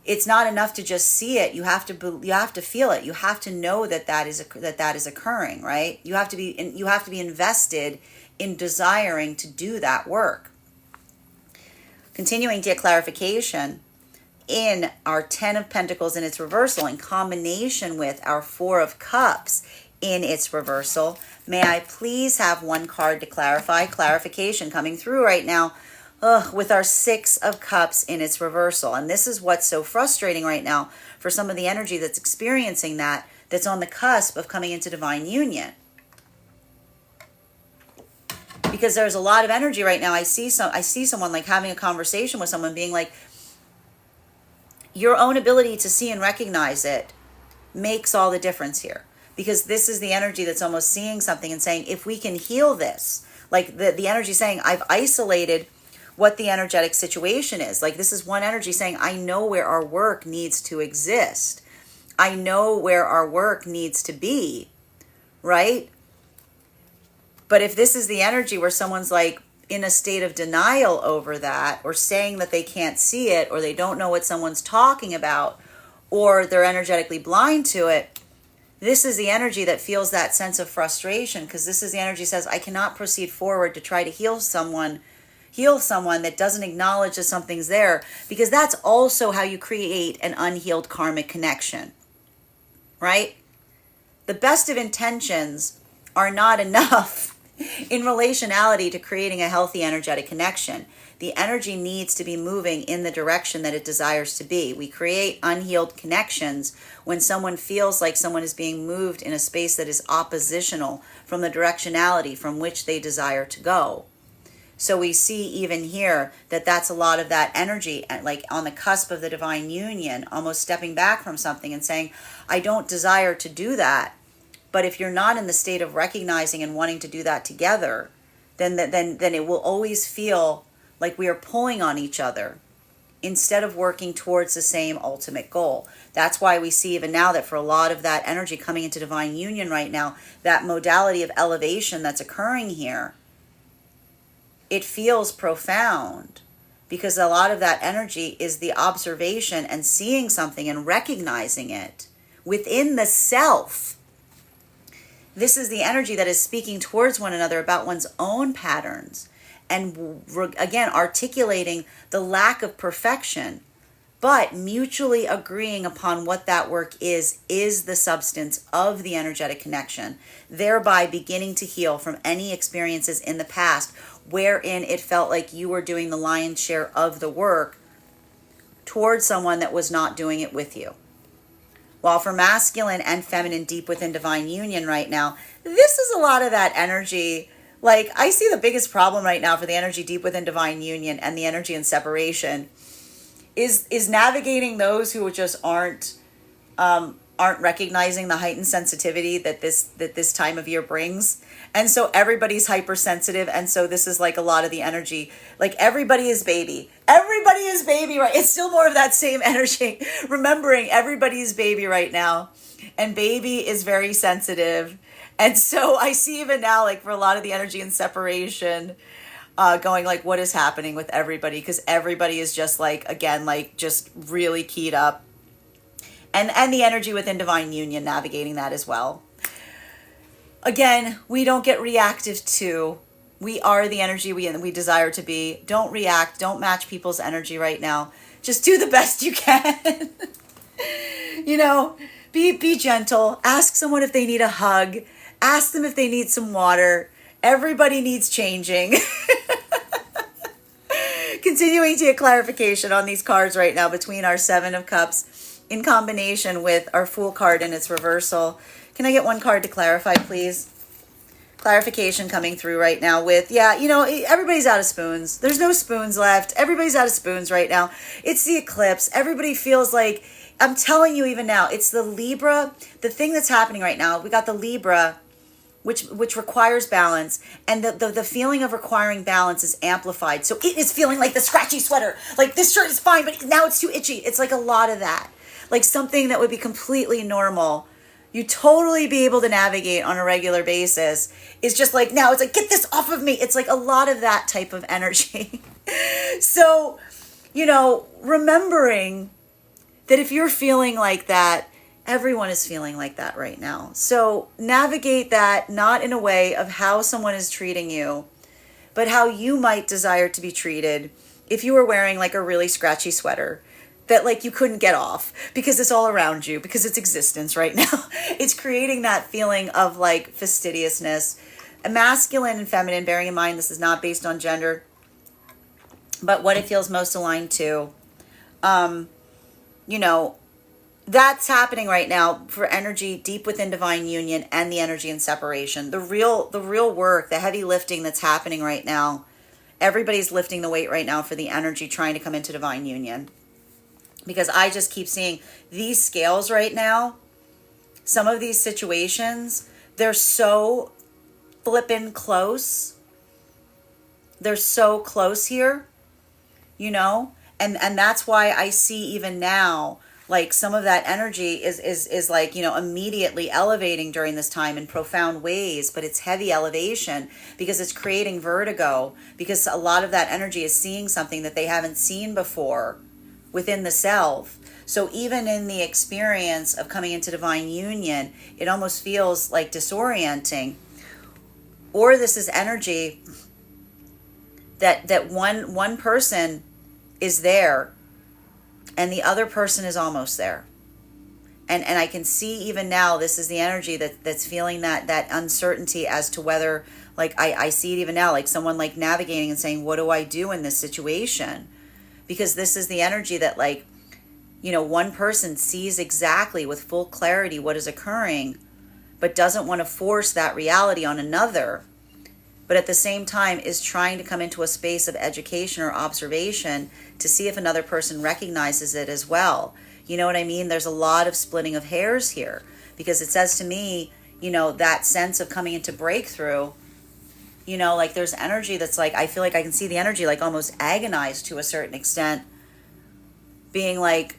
it's not enough to just see it. You have to feel it. You have to know that that is occurring, right? You have to be invested in desiring to do that work. Continuing to get clarification in our 10 of Pentacles in its reversal in combination with our 4 of Cups in its reversal. May I please have one card to clarify? Clarification coming through right now. With our 6 of Cups in its reversal. And this is what's so frustrating right now for some of the energy that's experiencing that's on the cusp of coming into divine union. Because there's a lot of energy right now. I see someone like having a conversation with someone being like, your own ability to see and recognize it makes all the difference here. Because this is the energy that's almost seeing something and saying, if we can heal this, like the energy saying, I've isolated what the energetic situation is. Like this is one energy saying, I know where our work needs to exist. I know where our work needs to be, right? But if this is the energy where someone's like in a state of denial over that, or saying that they can't see it, or they don't know what someone's talking about, or they're energetically blind to it, this is the energy that feels that sense of frustration, because this is the energy that says, I cannot proceed forward to try to heal someone that doesn't acknowledge that something's there, because that's also how you create an unhealed karmic connection, right? The best of intentions are not enough in relationality to creating a healthy energetic connection. The energy needs to be moving in the direction that it desires to be. We create unhealed connections when someone feels like someone is being moved in a space that is oppositional from the directionality from which they desire to go. So we see even here that that's a lot of that energy, like on the cusp of the divine union, almost stepping back from something and saying, I don't desire to do that. But if you're not in the state of recognizing and wanting to do that together, then it will always feel like we are pulling on each other instead of working towards the same ultimate goal. That's why we see even now that for a lot of that energy coming into divine union right now, that modality of elevation that's occurring here, it feels profound, because a lot of that energy is the observation and seeing something and recognizing it within the self. This is the energy that is speaking towards one another about one's own patterns and, again, articulating the lack of perfection, but mutually agreeing upon what that work is the substance of the energetic connection, thereby beginning to heal from any experiences in the past wherein it felt like you were doing the lion's share of the work towards someone that was not doing it with you. While for masculine and feminine deep within divine union right now, this is a lot of that energy. Like, I see the biggest problem right now for the energy deep within divine union and the energy in separation is navigating those who just aren't recognizing the heightened sensitivity that this time of year brings. And so everybody's hypersensitive. And so this is like a lot of the energy, like everybody is baby. Everybody is baby, right? It's still more of that same energy. Remembering everybody is baby right now. And baby is very sensitive. And so I see even now, like for a lot of the energy in separation, going like, what is happening with everybody? Because everybody is just like, again, like just really keyed up. And the energy within divine union navigating that as well. Again, we don't get reactive to. We are the energy we desire to be. Don't react. Don't match people's energy right now. Just do the best you can. You know, be gentle. Ask someone if they need a hug. Ask them if they need some water. Everybody needs changing. Continuing to get clarification on these cards right now between our 7 of Cups in combination with our Fool card in its reversal. Can I get one card to clarify, please? Clarification coming through right now with, everybody's out of spoons. There's no spoons left. Everybody's out of spoons right now. It's the eclipse. Everybody feels like, I'm telling you even now, it's the Libra, the thing that's happening right now. We got the Libra, which requires balance, and the feeling of requiring balance is amplified. So it is feeling like the scratchy sweater. Like, this shirt is fine, but now it's too itchy. It's like a lot of that. Like something that would be completely normal, you totally be able to navigate on a regular basis, is just like, now it's like, get this off of me. It's like a lot of that type of energy. So, remembering that if you're feeling like that, everyone is feeling like that right now. So navigate that not in a way of how someone is treating you, but how you might desire to be treated if you were wearing like a really scratchy sweater that like you couldn't get off because it's all around you, because it's existence right now. It's creating that feeling of like fastidiousness. Masculine and feminine, bearing in mind this is not based on gender, but what it feels most aligned to. You know, that's happening right now for energy deep within divine union and the energy in separation. The real work, the heavy lifting that's happening right now. Everybody's lifting the weight right now for the energy trying to come into divine union. Because I just keep seeing these scales right now, some of these situations, they're so flippin' close. They're so close here, you know? And that's why I see even now, like some of that energy is like, you know, immediately elevating during this time in profound ways, but it's heavy elevation because it's creating vertigo, because a lot of that energy is seeing something that they haven't seen before within the self. So even in the experience of coming into divine union, it almost feels like disorienting. Or this is energy that one person is there and the other person is almost there. And I can see even now, this is the energy that's feeling that uncertainty as to whether, like, I see it even now, like someone like navigating and saying, what do I do in this situation? Because this is the energy that, like, you know, one person sees exactly with full clarity what is occurring, but doesn't want to force that reality on another. But at the same time is trying to come into a space of education or observation to see if another person recognizes it as well. You know what I mean? There's a lot of splitting of hairs here, because it says to me, you know, that sense of coming into breakthrough, you know, like there's energy that's like, I feel like I can see the energy like almost agonized to a certain extent, being like,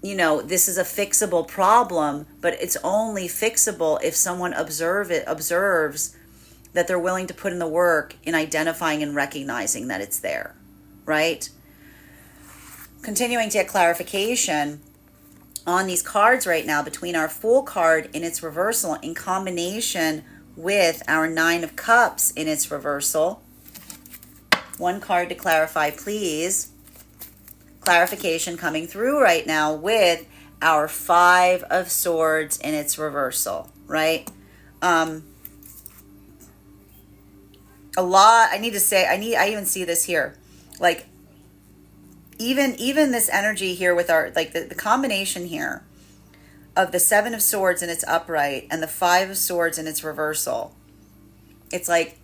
you know, this is a fixable problem, but it's only fixable if someone observes that they're willing to put in the work in identifying and recognizing that it's there, right? Continuing to get clarification on these cards right now between our Fool card in its reversal in combination with our Nine of Cups in its reversal. One card to clarify, please. Clarification coming through right now with our Five of Swords in its reversal, right? A lot, I need to say, I even see this here, like even this energy here with our, like the combination here of the Seven of Swords in its upright and the Five of Swords in its reversal. It's like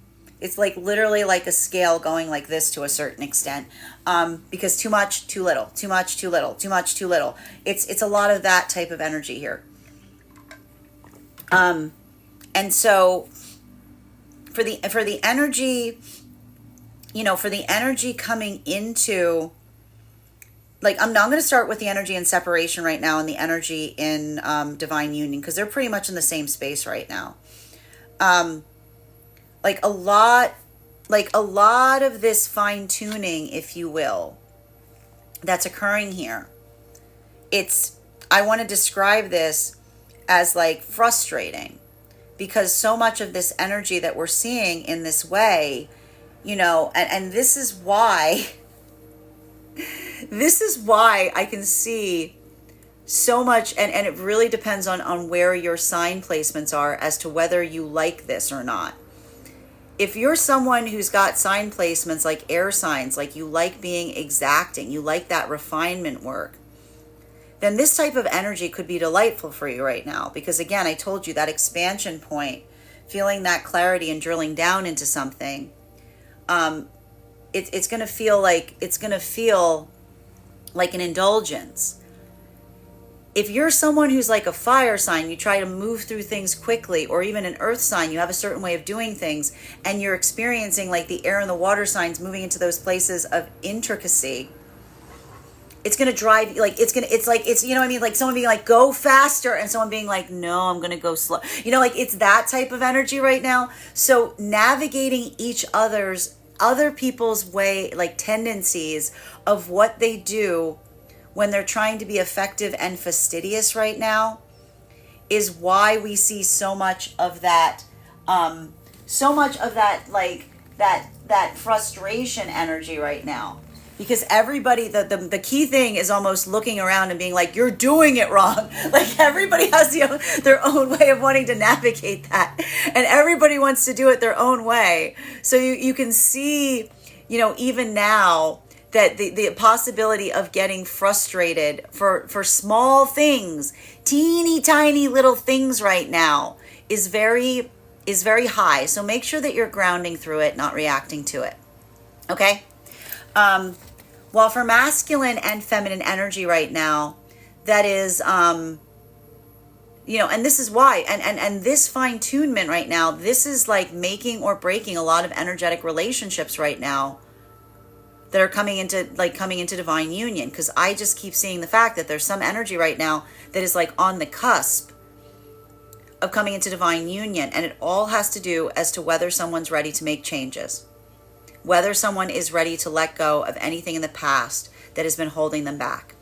literally like a scale going like this to a certain extent, because too much, too little, too much, too little, too much, too little. It's a lot of that type of energy here. And so for the energy, you know, for the energy coming into, like, I'm going to start with the energy in separation right now and the energy in divine union, because they're pretty much in the same space right now. Like a lot of this fine tuning, if you will, that's occurring here. I want to describe this as like frustrating, because so much of this energy that we're seeing in this way, you know, and this is why I can see so much, and it really depends on where your sign placements are as to whether you like this or not. If you're someone who's got sign placements like air signs, like you like being exacting, you like that refinement work, then this type of energy could be delightful for you right now. Because again, I told you that expansion point, feeling that clarity and drilling down into something, it's going to feel like an indulgence. If you're someone who's like a fire sign, you try to move through things quickly, or even an earth sign, you have a certain way of doing things, and you're experiencing like the air and the water signs moving into those places of intricacy, it's going to drive you, like, it's, you know what I mean? Like someone being like, go faster, and someone being like, no, I'm going to go slow. You know, like it's that type of energy right now. So navigating other people's way, like tendencies of what they do when they're trying to be effective and fastidious right now is why we see so much of that, like that frustration energy right now. Because everybody, the key thing is almost looking around and being like, you're doing it wrong. Like everybody has their own way of wanting to navigate that. And everybody wants to do it their own way. So you can see, even now that the possibility of getting frustrated for small things, teeny tiny little things right now is very high. So make sure that you're grounding through it, not reacting to it. Okay? While for masculine and feminine energy right now, that is, and this is why, and this fine-tunement right now, this is like making or breaking a lot of energetic relationships right now that are coming into divine union. Because I just keep seeing the fact that there's some energy right now that is like on the cusp of coming into divine union. And it all has to do as to whether someone's ready to make changes. Whether someone is ready to let go of anything in the past that has been holding them back.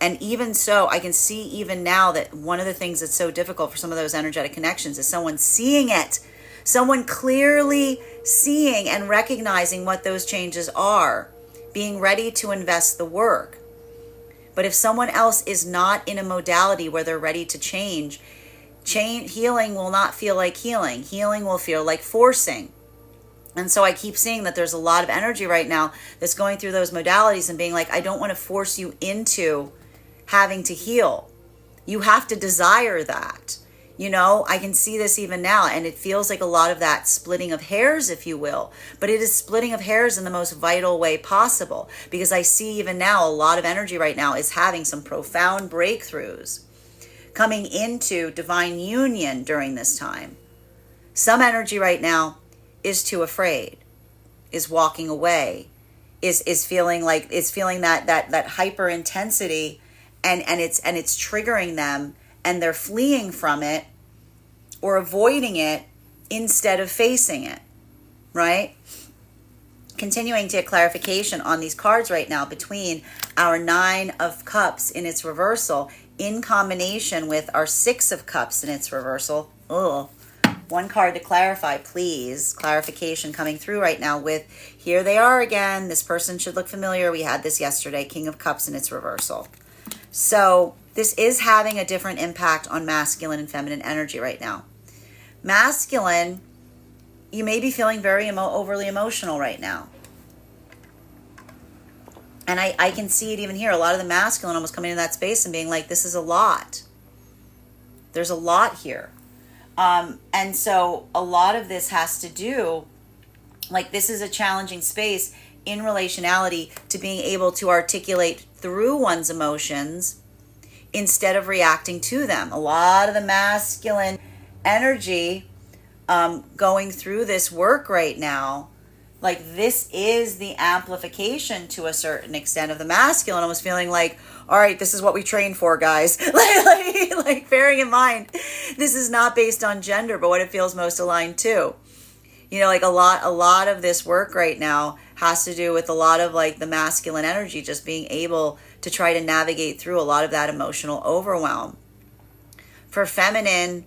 And even so, I can see even now that one of the things that's so difficult for some of those energetic connections is someone seeing it. Someone clearly seeing and recognizing what those changes are. Being ready to invest the work. But if someone else is not in a modality where they're ready to change, healing will not feel like healing. Healing will feel like forcing. And so I keep seeing that there's a lot of energy right now that's going through those modalities and being like, I don't want to force you into having to heal. You have to desire that. I can see this even now, and it feels like a lot of that splitting of hairs, if you will. But it is splitting of hairs in the most vital way possible, because I see even now a lot of energy right now is having some profound breakthroughs coming into divine union during this time. Some energy right now is too afraid, is walking away, is feeling that hyper intensity, and it's triggering them, and they're fleeing from it or avoiding it instead of facing it, right? Continuing to get clarification on these cards right now between our 9 of Cups in its reversal in combination with our 6 of Cups in its reversal. Ugh. One card to clarify, please. Clarification coming through right now with, here they are again. This person should look familiar. We had this yesterday. King of Cups in its reversal. So this is having a different impact on masculine and feminine energy right now. Masculine, you may be feeling very overly emotional right now. And I can see it even here. A lot of the masculine almost coming into that space and being like, this is a lot. There's a lot here. And so a lot of this has to do, like, this is a challenging space in relationality to being able to articulate through one's emotions instead of reacting to them. A lot of the masculine energy going through this work right now, like, this is the amplification to a certain extent of the masculine almost feeling like, all right, this is what we train for, guys. like bearing in mind, this is not based on gender, but what it feels most aligned to. Like a lot of this work right now has to do with a lot of like the masculine energy, just being able to try to navigate through a lot of that emotional overwhelm. For feminine,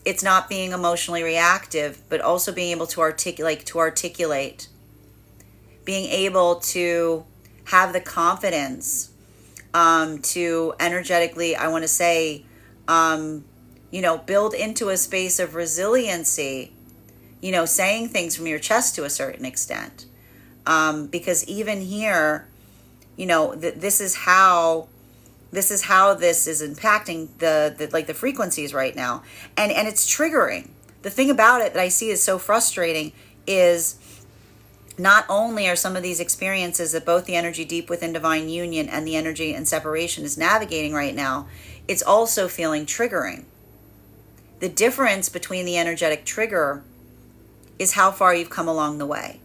it's not being emotionally reactive, but also being able to articulate, being able to have the confidence to energetically, I want to say, build into a space of resiliency, saying things from your chest to a certain extent. Because even here, this is how this is impacting the frequencies right now. And it's triggering. The thing about it that I see is so frustrating is not only are some of these experiences that both the energy deep within divine union and the energy in separation is navigating right now, it's also feeling triggering. The difference between the energetic trigger is how far you've come along the way.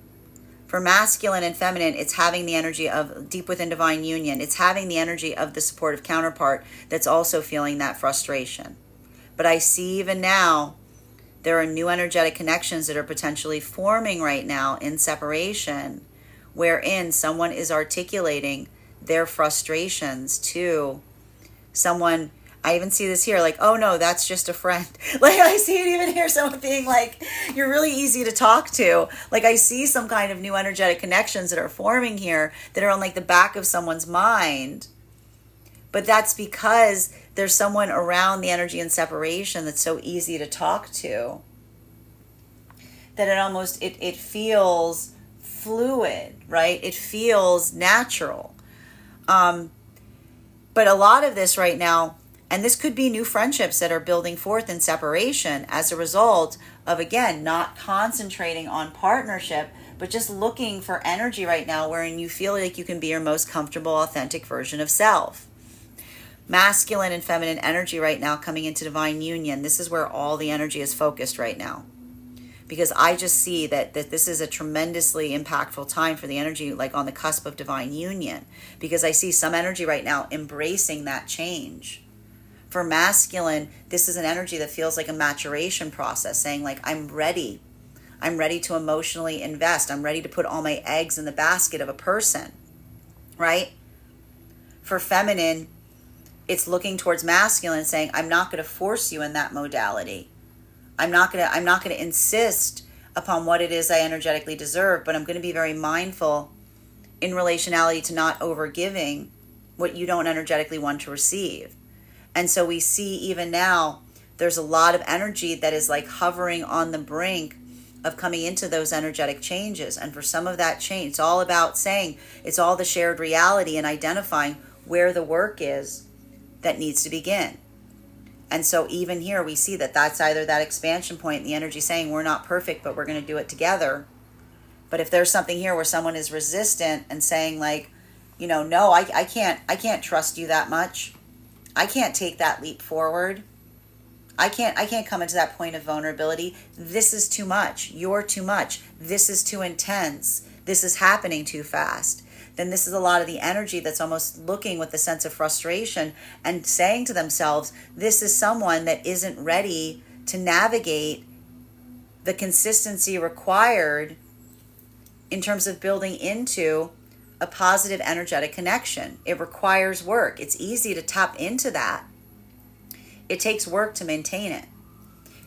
For masculine and feminine, it's having the energy of deep within divine union. It's having the energy of the supportive counterpart that's also feeling that frustration. But I see even now, there are new energetic connections that are potentially forming right now in separation, wherein someone is articulating their frustrations to someone. I even see this here, like, oh no, that's just a friend. Like, I see it even here, someone being like, you're really easy to talk to. Like, I see some kind of new energetic connections that are forming here that are on like the back of someone's mind. But that's because there's someone around the energy and separation that's so easy to talk to that it almost, it feels fluid, right? It feels natural. But a lot of this right now, and this could be new friendships that are building forth in separation as a result of, again, not concentrating on partnership, but just looking for energy right now wherein you feel like you can be your most comfortable, authentic version of self. Masculine and feminine energy right now coming into divine union. This is where all the energy is focused right now. Because I just see that this is a tremendously impactful time for the energy, like on the cusp of divine union. Because I see some energy right now embracing that change. For masculine, this is an energy that feels like a maturation process, saying like, I'm ready. I'm ready to emotionally invest. I'm ready to put all my eggs in the basket of a person, right? For feminine, it's looking towards masculine, saying, I'm not going to force you in that modality. I'm not going to insist upon what it is I energetically deserve, but I'm going to be very mindful in relationality to not overgiving what you don't energetically want to receive. And so we see even now, there's a lot of energy that is like hovering on the brink of coming into those energetic changes. And for some of that change, it's all about saying, it's all the shared reality and identifying where the work is that needs to begin. And so even here, we see that that's either that expansion point, the energy saying we're not perfect, but we're going to do it together. But if there's something here where someone is resistant and saying like, you know, no, I can't trust you that much. I can't take that leap forward. I can't come into that point of vulnerability. This is too much. You're too much. This is too intense. This is happening too fast. Then this is a lot of the energy that's almost looking with a sense of frustration and saying to themselves, this is someone that isn't ready to navigate the consistency required in terms of building into a positive energetic connection. It requires work. It's easy to tap into that. It takes work to maintain it.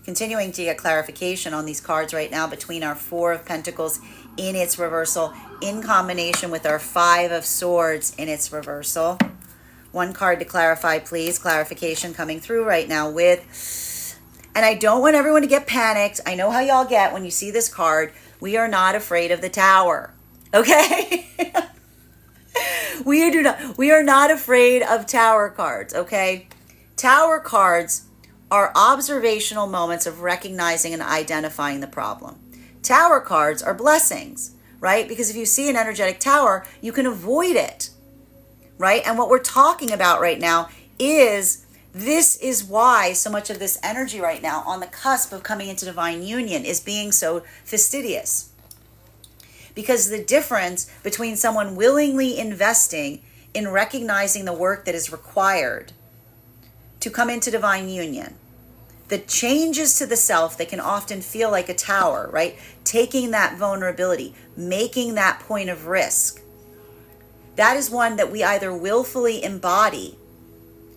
Continuing to get clarification on these cards right now between our Four of Pentacles in its reversal in combination with our Five of Swords in its reversal. One card to clarify, please. Clarification coming through right now with, and I don't want everyone to get panicked. I know how y'all get when you see this card. We are not afraid of the Tower. Okay? We are not afraid of Tower cards, okay? Tower cards are observational moments of recognizing and identifying the problem. Tower cards are blessings, right? Because if you see an energetic tower, you can avoid it, right? And what we're talking about right now is, this is why so much of this energy right now on the cusp of coming into divine union is being so fastidious. Because the difference between someone willingly investing in recognizing the work that is required to come into divine union, the changes to the self that can often feel like a tower, right? Taking that vulnerability, making that point of risk. That is one that we either willfully embody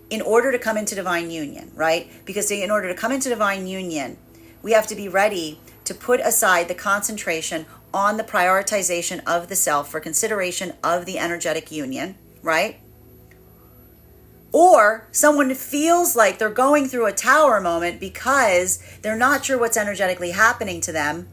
in order to come into divine union, right? Because in order to come into divine union, we have to be ready to put aside the concentration on the prioritization of the self for consideration of the energetic union, right? Or someone feels like they're going through a tower moment because they're not sure what's energetically happening to them.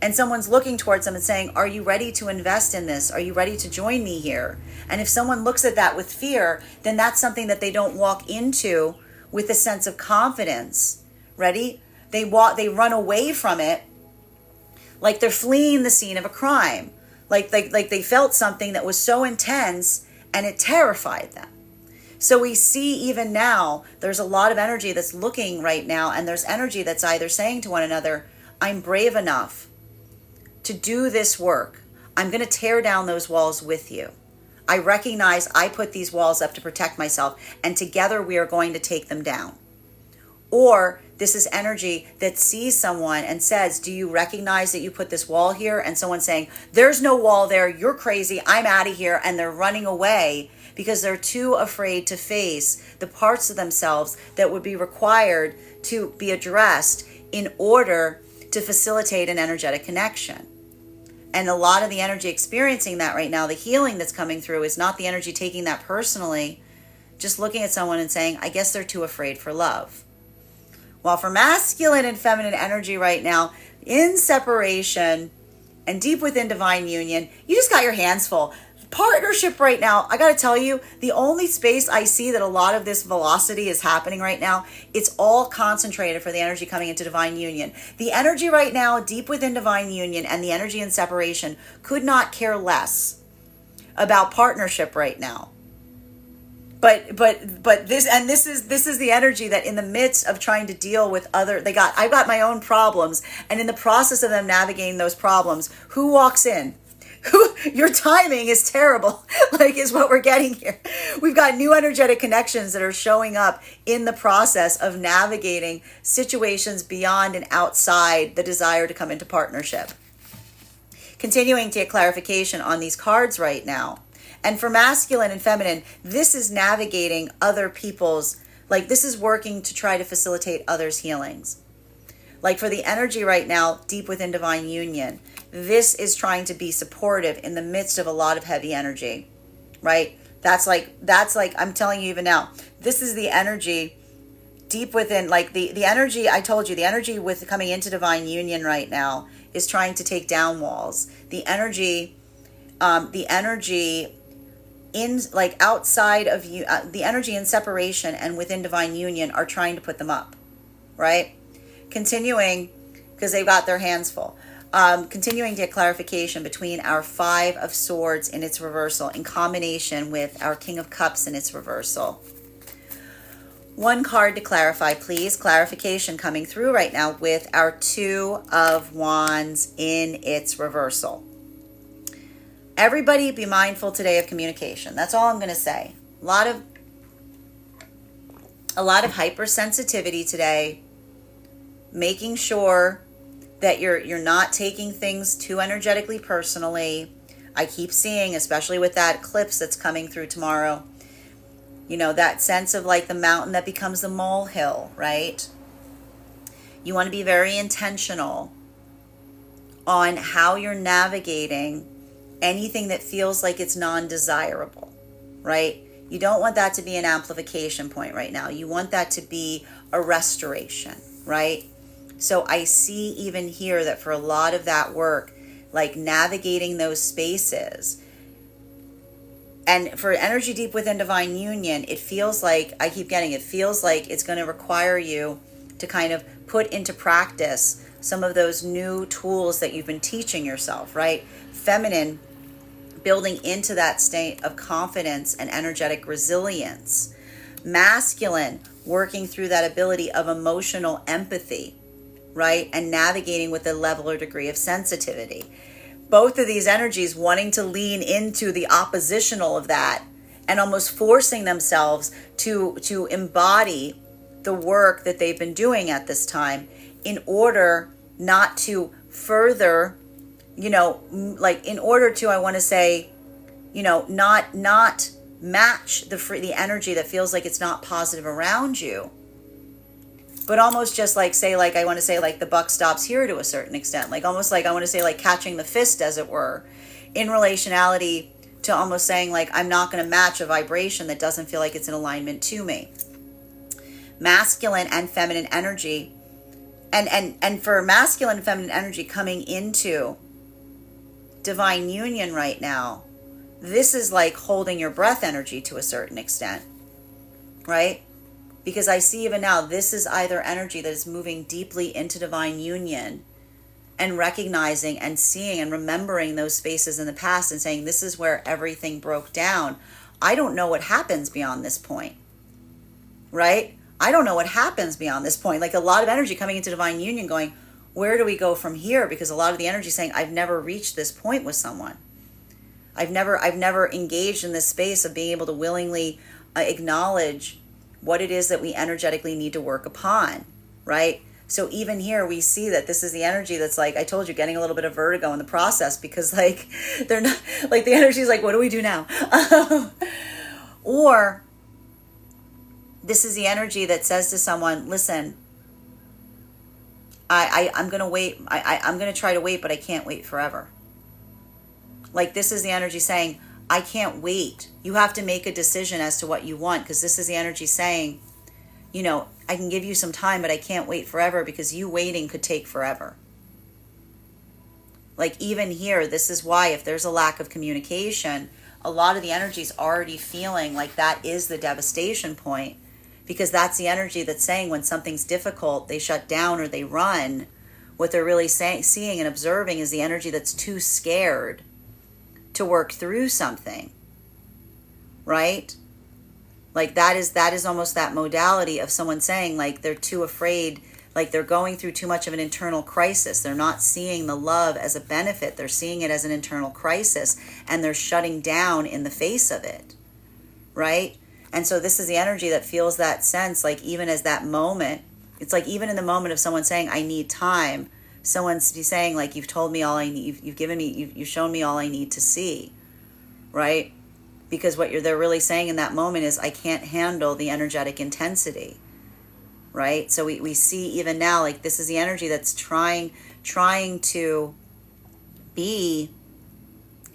And someone's looking towards them and saying, are you ready to invest in this? Are you ready to join me here? And if someone looks at that with fear, then that's something that they don't walk into with a sense of confidence. Ready? They run away from it like they're fleeing the scene of a crime. Like they felt something that was so intense and it terrified them. So we see even now, there's a lot of energy that's looking right now, and there's energy that's either saying to one another, I'm brave enough to do this work. I'm going to tear down those walls with you. I recognize I put these walls up to protect myself, and together we are going to take them down. Or This is energy that sees someone and says, do you recognize that you put this wall here? And someone saying, there's no wall there. You're crazy. I'm out of here. And they're running away because they're too afraid to face the parts of themselves that would be required to be addressed in order to facilitate an energetic connection. And a lot of the energy experiencing that right now, the healing that's coming through, is not the energy taking that personally, just looking at someone and saying, I guess they're too afraid for love. While for masculine and feminine energy right now, in separation and deep within divine union, you just got your hands full. Partnership right now, I got to tell you, the only space I see that a lot of this velocity is happening right now, it's all concentrated for the energy coming into divine union. The energy right now, deep within divine union, and the energy in separation could not care less about partnership right now. But this is the energy that in the midst of trying to deal with I've got my own problems, and in the process of them navigating those problems, who walks in? Your timing is terrible, is what we're getting here. We've got new energetic connections that are showing up in the process of navigating situations beyond and outside the desire to come into partnership. Continuing to get clarification on these cards right now. And for masculine and feminine, this is navigating other people's, this is working to try to facilitate others' healings. For the energy right now, deep within divine union, this is trying to be supportive in the midst of a lot of heavy energy, right? That's like, I'm telling you even now, this is the energy deep within, the energy, I told you, the energy with coming into divine union right now is trying to take down walls. The energy in outside of you, the energy in separation and within divine union are trying to put them up, right? Continuing, because they've got their hands full. Continuing to get clarification between our Five of Swords in its reversal in combination with our King of Cups in its reversal. One card to clarify, please. Clarification coming through right now with our Two of Wands in its reversal. Everybody be mindful today of communication. That's all I'm going to say. A lot of hypersensitivity today. Making sure that you're not taking things too energetically personally. I keep seeing, especially with that eclipse that's coming through tomorrow, that sense of the mountain that becomes the molehill, right? You want to be very intentional on how you're navigating anything that feels like it's non-desirable, right? You don't want that to be an amplification point right now. You want that to be a restoration, right? So I see even here that for a lot of that work, navigating those spaces, and for energy deep within divine union, it feels like it's going to require you to kind of put into practice some of those new tools that you've been teaching yourself, right? Feminine, building into that state of confidence and energetic resilience. Masculine, working through that ability of emotional empathy, right? And navigating with a level or degree of sensitivity. Both of these energies wanting to lean into the oppositional of that and almost forcing themselves to embody the work that they've been doing at this time in order not to further, in order to, I want to say, not match the energy that feels like it's not positive around you, but almost just I want to say the buck stops here to a certain extent, almost I want to say catching the fist, as it were, in relationality to almost saying I'm not going to match a vibration that doesn't feel like it's in alignment to me. Masculine and feminine energy, and for masculine and feminine energy coming into divine union right now, this is holding your breath energy to a certain extent, right? Because I see even now, this is either energy that is moving deeply into divine union and recognizing and seeing and remembering those spaces in the past and saying, this is where everything broke down. I don't know what happens beyond this point, right? I don't know what happens beyond this point. A lot of energy coming into divine union going, where do we go from here? Because a lot of the energy saying, I've never reached this point with someone. I've never engaged in this space of being able to willingly acknowledge what it is that we energetically need to work upon, right? So even here we see that this is the energy that's like, I told you, getting a little bit of vertigo in the process, because like they're not, like the energy is like, what do we do now? Or this is the energy that says to someone, listen, I'm going to wait. I'm going to try to wait, but I can't wait forever. Like this is the energy saying, I can't wait. You have to make a decision as to what you want, because this is the energy saying, you know, I can give you some time, but I can't wait forever, because you waiting could take forever. Like even here, this is why if there's a lack of communication, a lot of the energy is already feeling like that is the devastation point, because that's the energy that's saying when something's difficult, they shut down or they run. What they're really seeing and observing is the energy that's too scared to work through something, right? Like that is almost that modality of someone saying like they're too afraid, like they're going through too much of an internal crisis. They're not seeing the love as a benefit. They're seeing it as an internal crisis, and they're shutting down in the face of it, right? And so this is the energy that feels that sense, like even as that moment, it's like even in the moment of someone saying, I need time, someone's saying like, you've told me all I need, you've given me, you've shown me all I need to see, right? Because what they're really saying in that moment is, I can't handle the energetic intensity, right? So we see even now, like this is the energy that's trying to be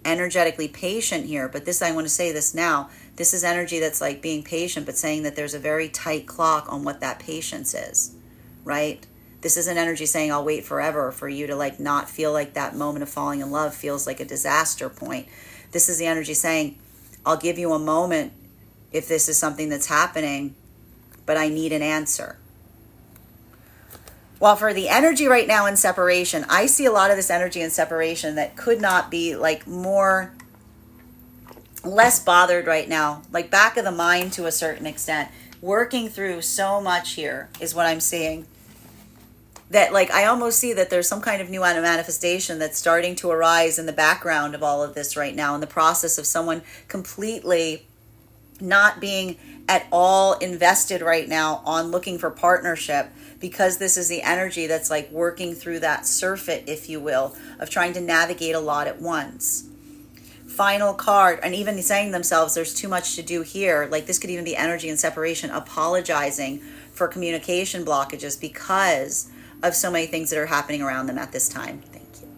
energetically patient here. But this, I want to say this now, this is energy that's like being patient, but saying that there's a very tight clock on what that patience is, right? This is an energy saying, I'll wait forever for you to like not feel like that moment of falling in love feels like a disaster point. This is the energy saying, I'll give you a moment if this is something that's happening, but I need an answer. Well, for the energy right now in separation, I see a lot of this energy in separation that could not be like less bothered right now, like back of the mind to a certain extent, working through so much here is what I'm seeing. That like, I almost see that there's some kind of new manifestation that's starting to arise in the background of all of this right now, in the process of someone completely not being at all invested right now on looking for partnership, because this is the energy that's like working through that surfeit, if you will, of trying to navigate a lot at once. Final card, and even saying to themselves, there's too much to do here. Like this could even be energy in separation, apologizing for communication blockages because of so many things that are happening around them at this time. Thank you.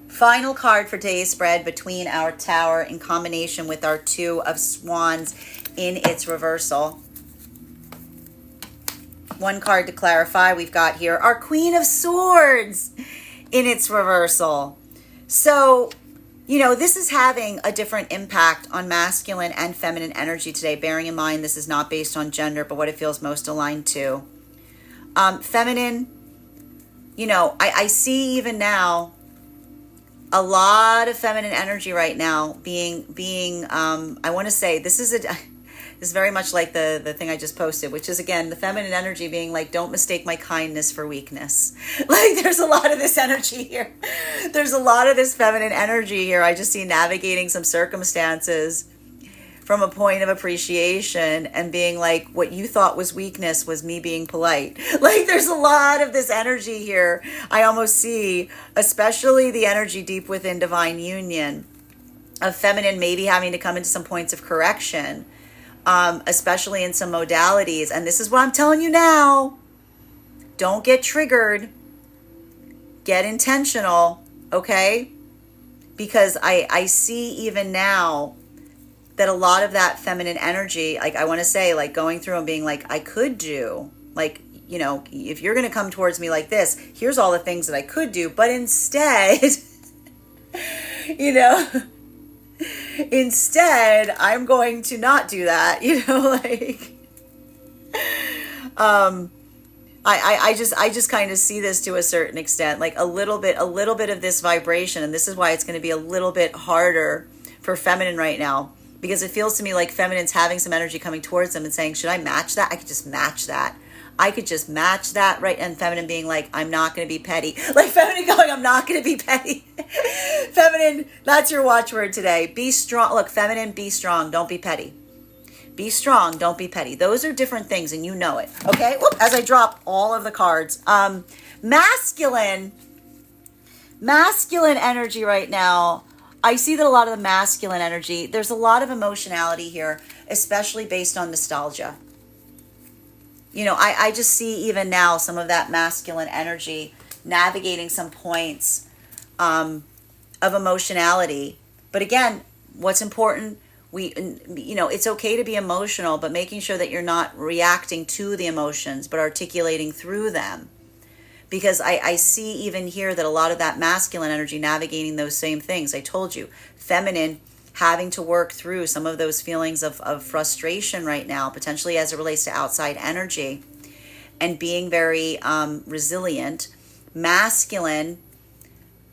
Final card for today's spread, between our Tower in combination with our Two of Swands in its reversal. One card to clarify, we've got here our Queen of Swords in its reversal. So, you know, this is having a different impact on masculine and feminine energy today, bearing in mind this is not based on gender, but what it feels most aligned to. Feminine, you know, I see even now a lot of feminine energy right now being I want to say this is very much like the thing I just posted, which is again the feminine energy being like, don't mistake my kindness for weakness. Like there's a lot of this energy here. There's a lot of this feminine energy here. I just see navigating some circumstances from a point of appreciation and being like, what you thought was weakness was me being polite. Like there's a lot of this energy here. I almost see, especially the energy deep within divine union, of feminine maybe having to come into some points of correction, especially in some modalities. And this is what I'm telling you now. Don't get triggered. Get intentional, okay? Because I see even now that a lot of that feminine energy, like I want to say, like going through and being like, I could do, like, you know, if you're going to come towards me like this, here's all the things that I could do. But instead, you know, instead, I'm going to not do that, you know, like, I just kind of see this to a certain extent, like a little bit of this vibration. And this is why it's going to be a little bit harder for feminine right now, because it feels to me like feminine's having some energy coming towards them and saying, should I match that? I could just match that. I could just match that, right? And feminine being like, I'm not going to be petty. Like feminine going, I'm not going to be petty. Feminine, that's your watchword today. Be strong. Look, feminine, be strong. Don't be petty. Be strong, don't be petty. Those are different things, and you know it. Okay? Whoop, as I drop all of the cards. Masculine energy right now. I see that a lot of the masculine energy, there's a lot of emotionality here, especially based on nostalgia. You know, I just see even now some of that masculine energy navigating some points of emotionality. But again, what's important, it's okay to be emotional, but making sure that you're not reacting to the emotions, but articulating through them. Because I see even here that a lot of that masculine energy navigating those same things. I told you, feminine having to work through some of those feelings of frustration right now, potentially as it relates to outside energy, and being very resilient. Masculine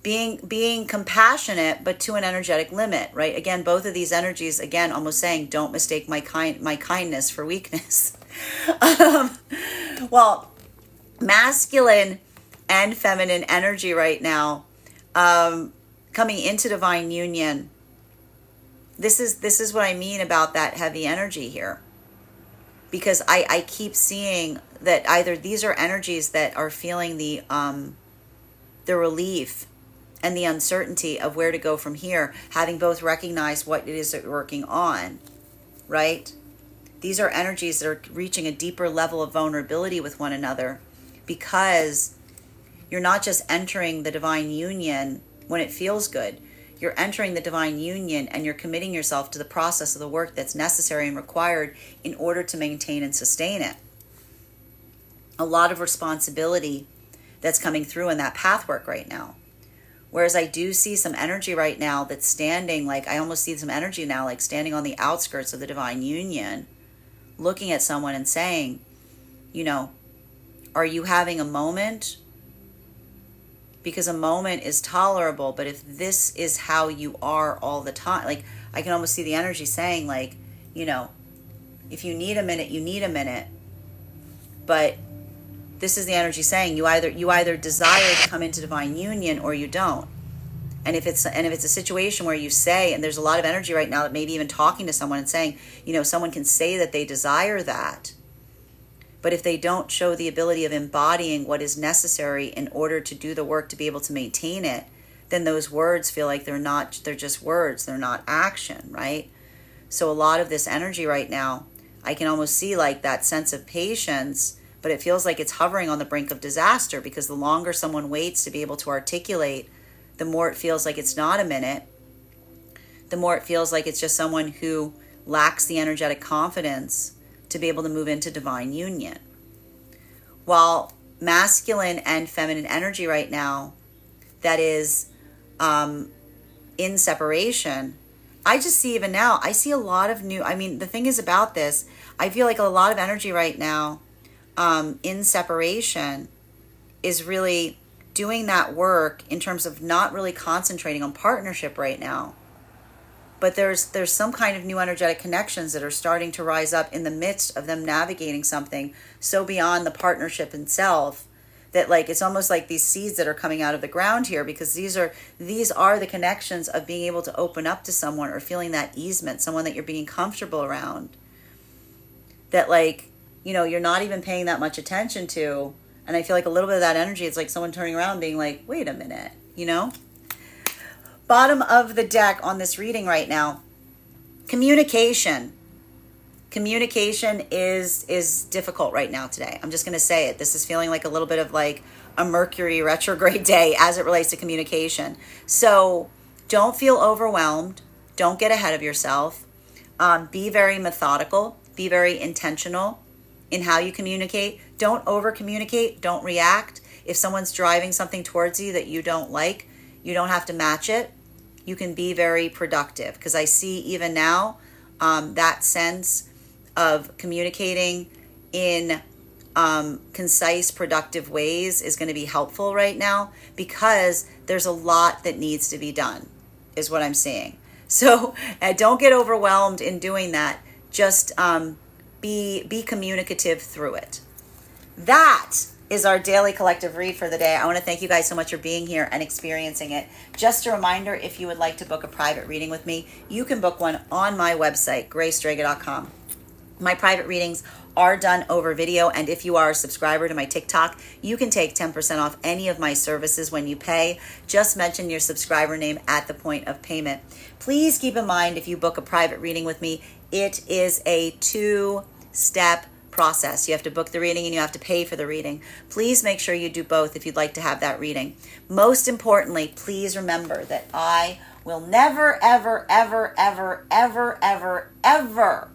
being compassionate, but to an energetic limit, right? Again, both of these energies, again, almost saying, don't mistake my kindness for weakness. Well, masculine and feminine energy right now, coming into divine union. This is what I mean about that heavy energy here. Because I keep seeing that either these are energies that are feeling the relief and the uncertainty of where to go from here, having both recognized what it is that you're working on, right? These are energies that are reaching a deeper level of vulnerability with one another, because you're not just entering the divine union when it feels good. You're entering the divine union and you're committing yourself to the process of the work that's necessary and required in order to maintain and sustain it. A lot of responsibility that's coming through in that path work right now. Whereas I do see some energy right now that's standing, like I almost see some energy now like standing on the outskirts of the divine union, looking at someone and saying, you know, are you having a moment? Because a moment is tolerable, but if this is how you are all the time, like I can almost see the energy saying like, you know, if you need a minute, you need a minute. But this is the energy saying you either desire to come into divine union or you don't. And if it's a situation where you say, and there's a lot of energy right now that maybe even talking to someone and saying, you know, someone can say that they desire that, but if they don't show the ability of embodying what is necessary in order to do the work to be able to maintain it, then those words feel like they're just words, they're not action, right? So a lot of this energy right now, I can almost see like that sense of patience, but it feels like it's hovering on the brink of disaster, because the longer someone waits to be able to articulate, the more it feels like it's not a minute, the more it feels like it's just someone who lacks the energetic confidence to be able to move into divine union. While masculine and feminine energy right now, that is in separation, I just see even now, I see a lot of new, the thing is about this, I feel like a lot of energy right now in separation is really doing that work in terms of not really concentrating on partnership right now. But there's some kind of new energetic connections that are starting to rise up in the midst of them navigating something so beyond the partnership itself, that like it's almost like these seeds that are coming out of the ground here, because these are the connections of being able to open up to someone or feeling that easement, someone that you're being comfortable around, that like, you know, you're not even paying that much attention to. And I feel like a little bit of that energy, it's like someone turning around being like, wait a minute, you know? Bottom of the deck on this reading right now, communication. Communication is difficult right now today. I'm just going to say it. This is feeling like a little bit of like a Mercury retrograde day as it relates to communication. So don't feel overwhelmed. Don't get ahead of yourself. Be very methodical. Be very intentional in how you communicate. Don't over communicate. Don't react. If someone's driving something towards you that you don't like, you don't have to match it. You can be very productive, because I see even now that sense of communicating in concise, productive ways is going to be helpful right now, because there's a lot that needs to be done, is what I'm seeing. So don't get overwhelmed in doing that. Just be communicative through it. That is our daily collective read for the day. I want to thank you guys so much for being here and experiencing it. Just a reminder, if you would like to book a private reading with me, you can book one on my website, graystrega.com. My private readings are done over video, and if you are a subscriber to my TikTok, you can take 10% off any of my services when you pay. Just mention your subscriber name at the point of payment. Please keep in mind, if you book a private reading with me, it is a 2-step process. You have to book the reading and you have to pay for the reading. Please make sure you do both if you'd like to have that reading. Most importantly, please remember that I will never, ever, ever, ever, ever, ever, ever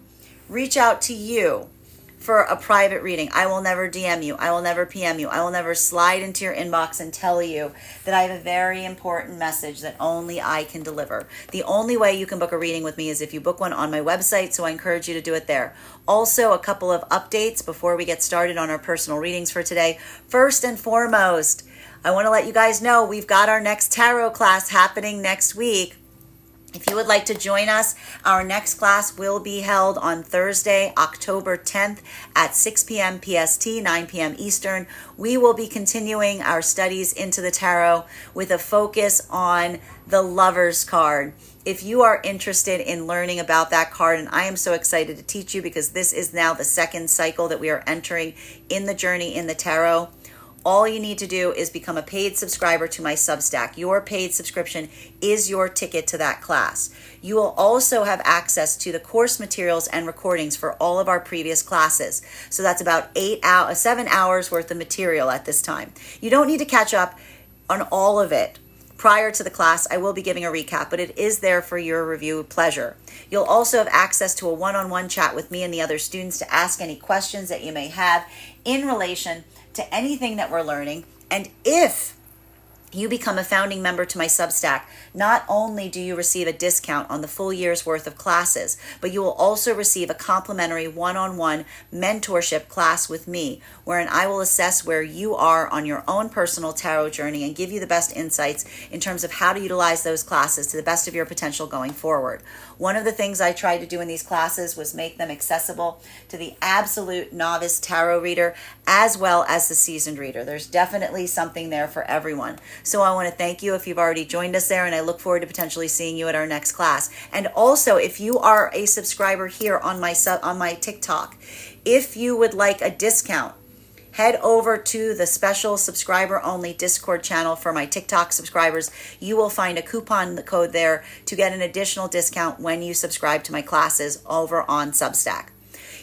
reach out to you for a private reading. I will never DM you. I will never PM you. I will never slide into your inbox and tell you that I have a very important message that only I can deliver. The only way you can book a reading with me is if you book one on my website, so I encourage you to do it there. Also, a couple of updates before we get started on our personal readings for today. First and foremost, I want to let you guys know we've got our next tarot class happening next week. If you would like to join us, our next class will be held on Thursday, October 10th at 6 p.m. PST, 9 p.m. Eastern. We will be continuing our studies into the tarot with a focus on the Lover's card. If you are interested in learning about that card, and I am so excited to teach you because this is now the second cycle that we are entering in the journey in the tarot, all you need to do is become a paid subscriber to my Substack. Your paid subscription is your ticket to that class. You will also have access to the course materials and recordings for all of our previous classes. So that's about 7 hours worth of material at this time. You don't need to catch up on all of it. Prior to the class, I will be giving a recap, but it is there for your review pleasure. You'll also have access to a one-on-one chat with me and the other students to ask any questions that you may have in relation to anything that we're learning. And if you become a founding member to my Substack, not only do you receive a discount on the full year's worth of classes, but you will also receive a complimentary one-on-one mentorship class with me, wherein I will assess where you are on your own personal tarot journey and give you the best insights in terms of how to utilize those classes to the best of your potential going forward. One of the things I tried to do in these classes was make them accessible to the absolute novice tarot reader as well as the seasoned reader. There's definitely something there for everyone. So I want to thank you if you've already joined us there, and I look forward to potentially seeing you at our next class. And also, if you are a subscriber here on my TikTok, if you would like a discount, head over to the special subscriber only Discord channel for my TikTok subscribers. You will find a coupon code there to get an additional discount when you subscribe to my classes over on Substack.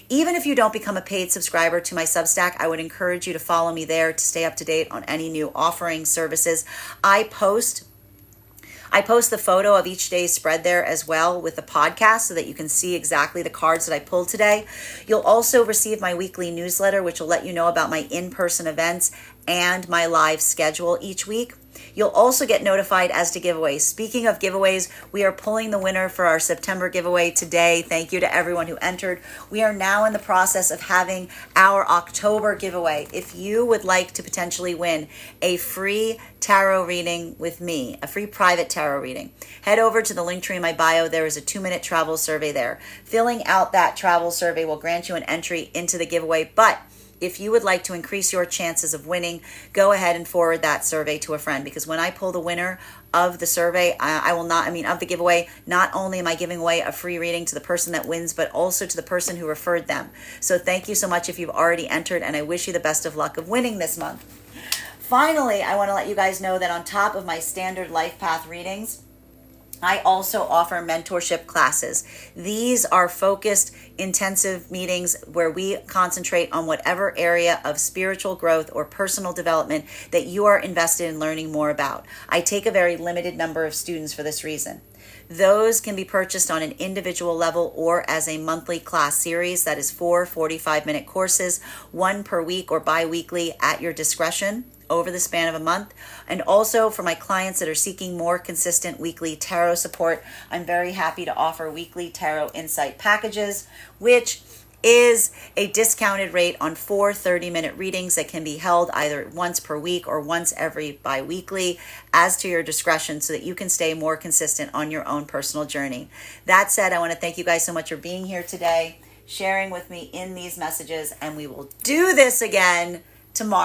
Even if you don't become a paid subscriber to my Substack, I would encourage you to follow me there to stay up to date on any new offerings, services. I post the photo of each day's spread there as well with the podcast so that you can see exactly the cards that I pulled today. You'll also receive my weekly newsletter, which will let you know about my in-person events and my live schedule each week. You'll also get notified as to giveaways. Speaking of giveaways, we are pulling the winner for our September giveaway today. Thank you to everyone who entered. We are now in the process of having our October giveaway. If you would like to potentially win a free tarot reading with me, a free private tarot reading, head over to the link tree in my bio. There is a 2-minute travel survey there. Filling out that travel survey will grant you an entry into the giveaway, but if you would like to increase your chances of winning, go ahead and forward that survey to a friend, because when I pull the winner of the survey, of the giveaway, not only am I giving away a free reading to the person that wins, but also to the person who referred them. So thank you so much if you've already entered, and I wish you the best of luck of winning this month. Finally, I want to let you guys know that on top of my standard life path readings, I also offer mentorship classes. These are focused, intensive meetings where we concentrate on whatever area of spiritual growth or personal development that you are invested in learning more about. I take a very limited number of students for this reason. Those can be purchased on an individual level or as a monthly class series. That is 4 45-minute courses, 1 per week or bi-weekly at your discretion over the span of a month. And also for my clients that are seeking more consistent weekly tarot support, I'm very happy to offer weekly tarot insight packages, which is a discounted rate on 4 30-minute readings that can be held either once per week or once every bi-weekly, as to your discretion, so that you can stay more consistent on your own personal journey. That said, I want to thank you guys so much for being here today, sharing with me in these messages, and we will do this again tomorrow.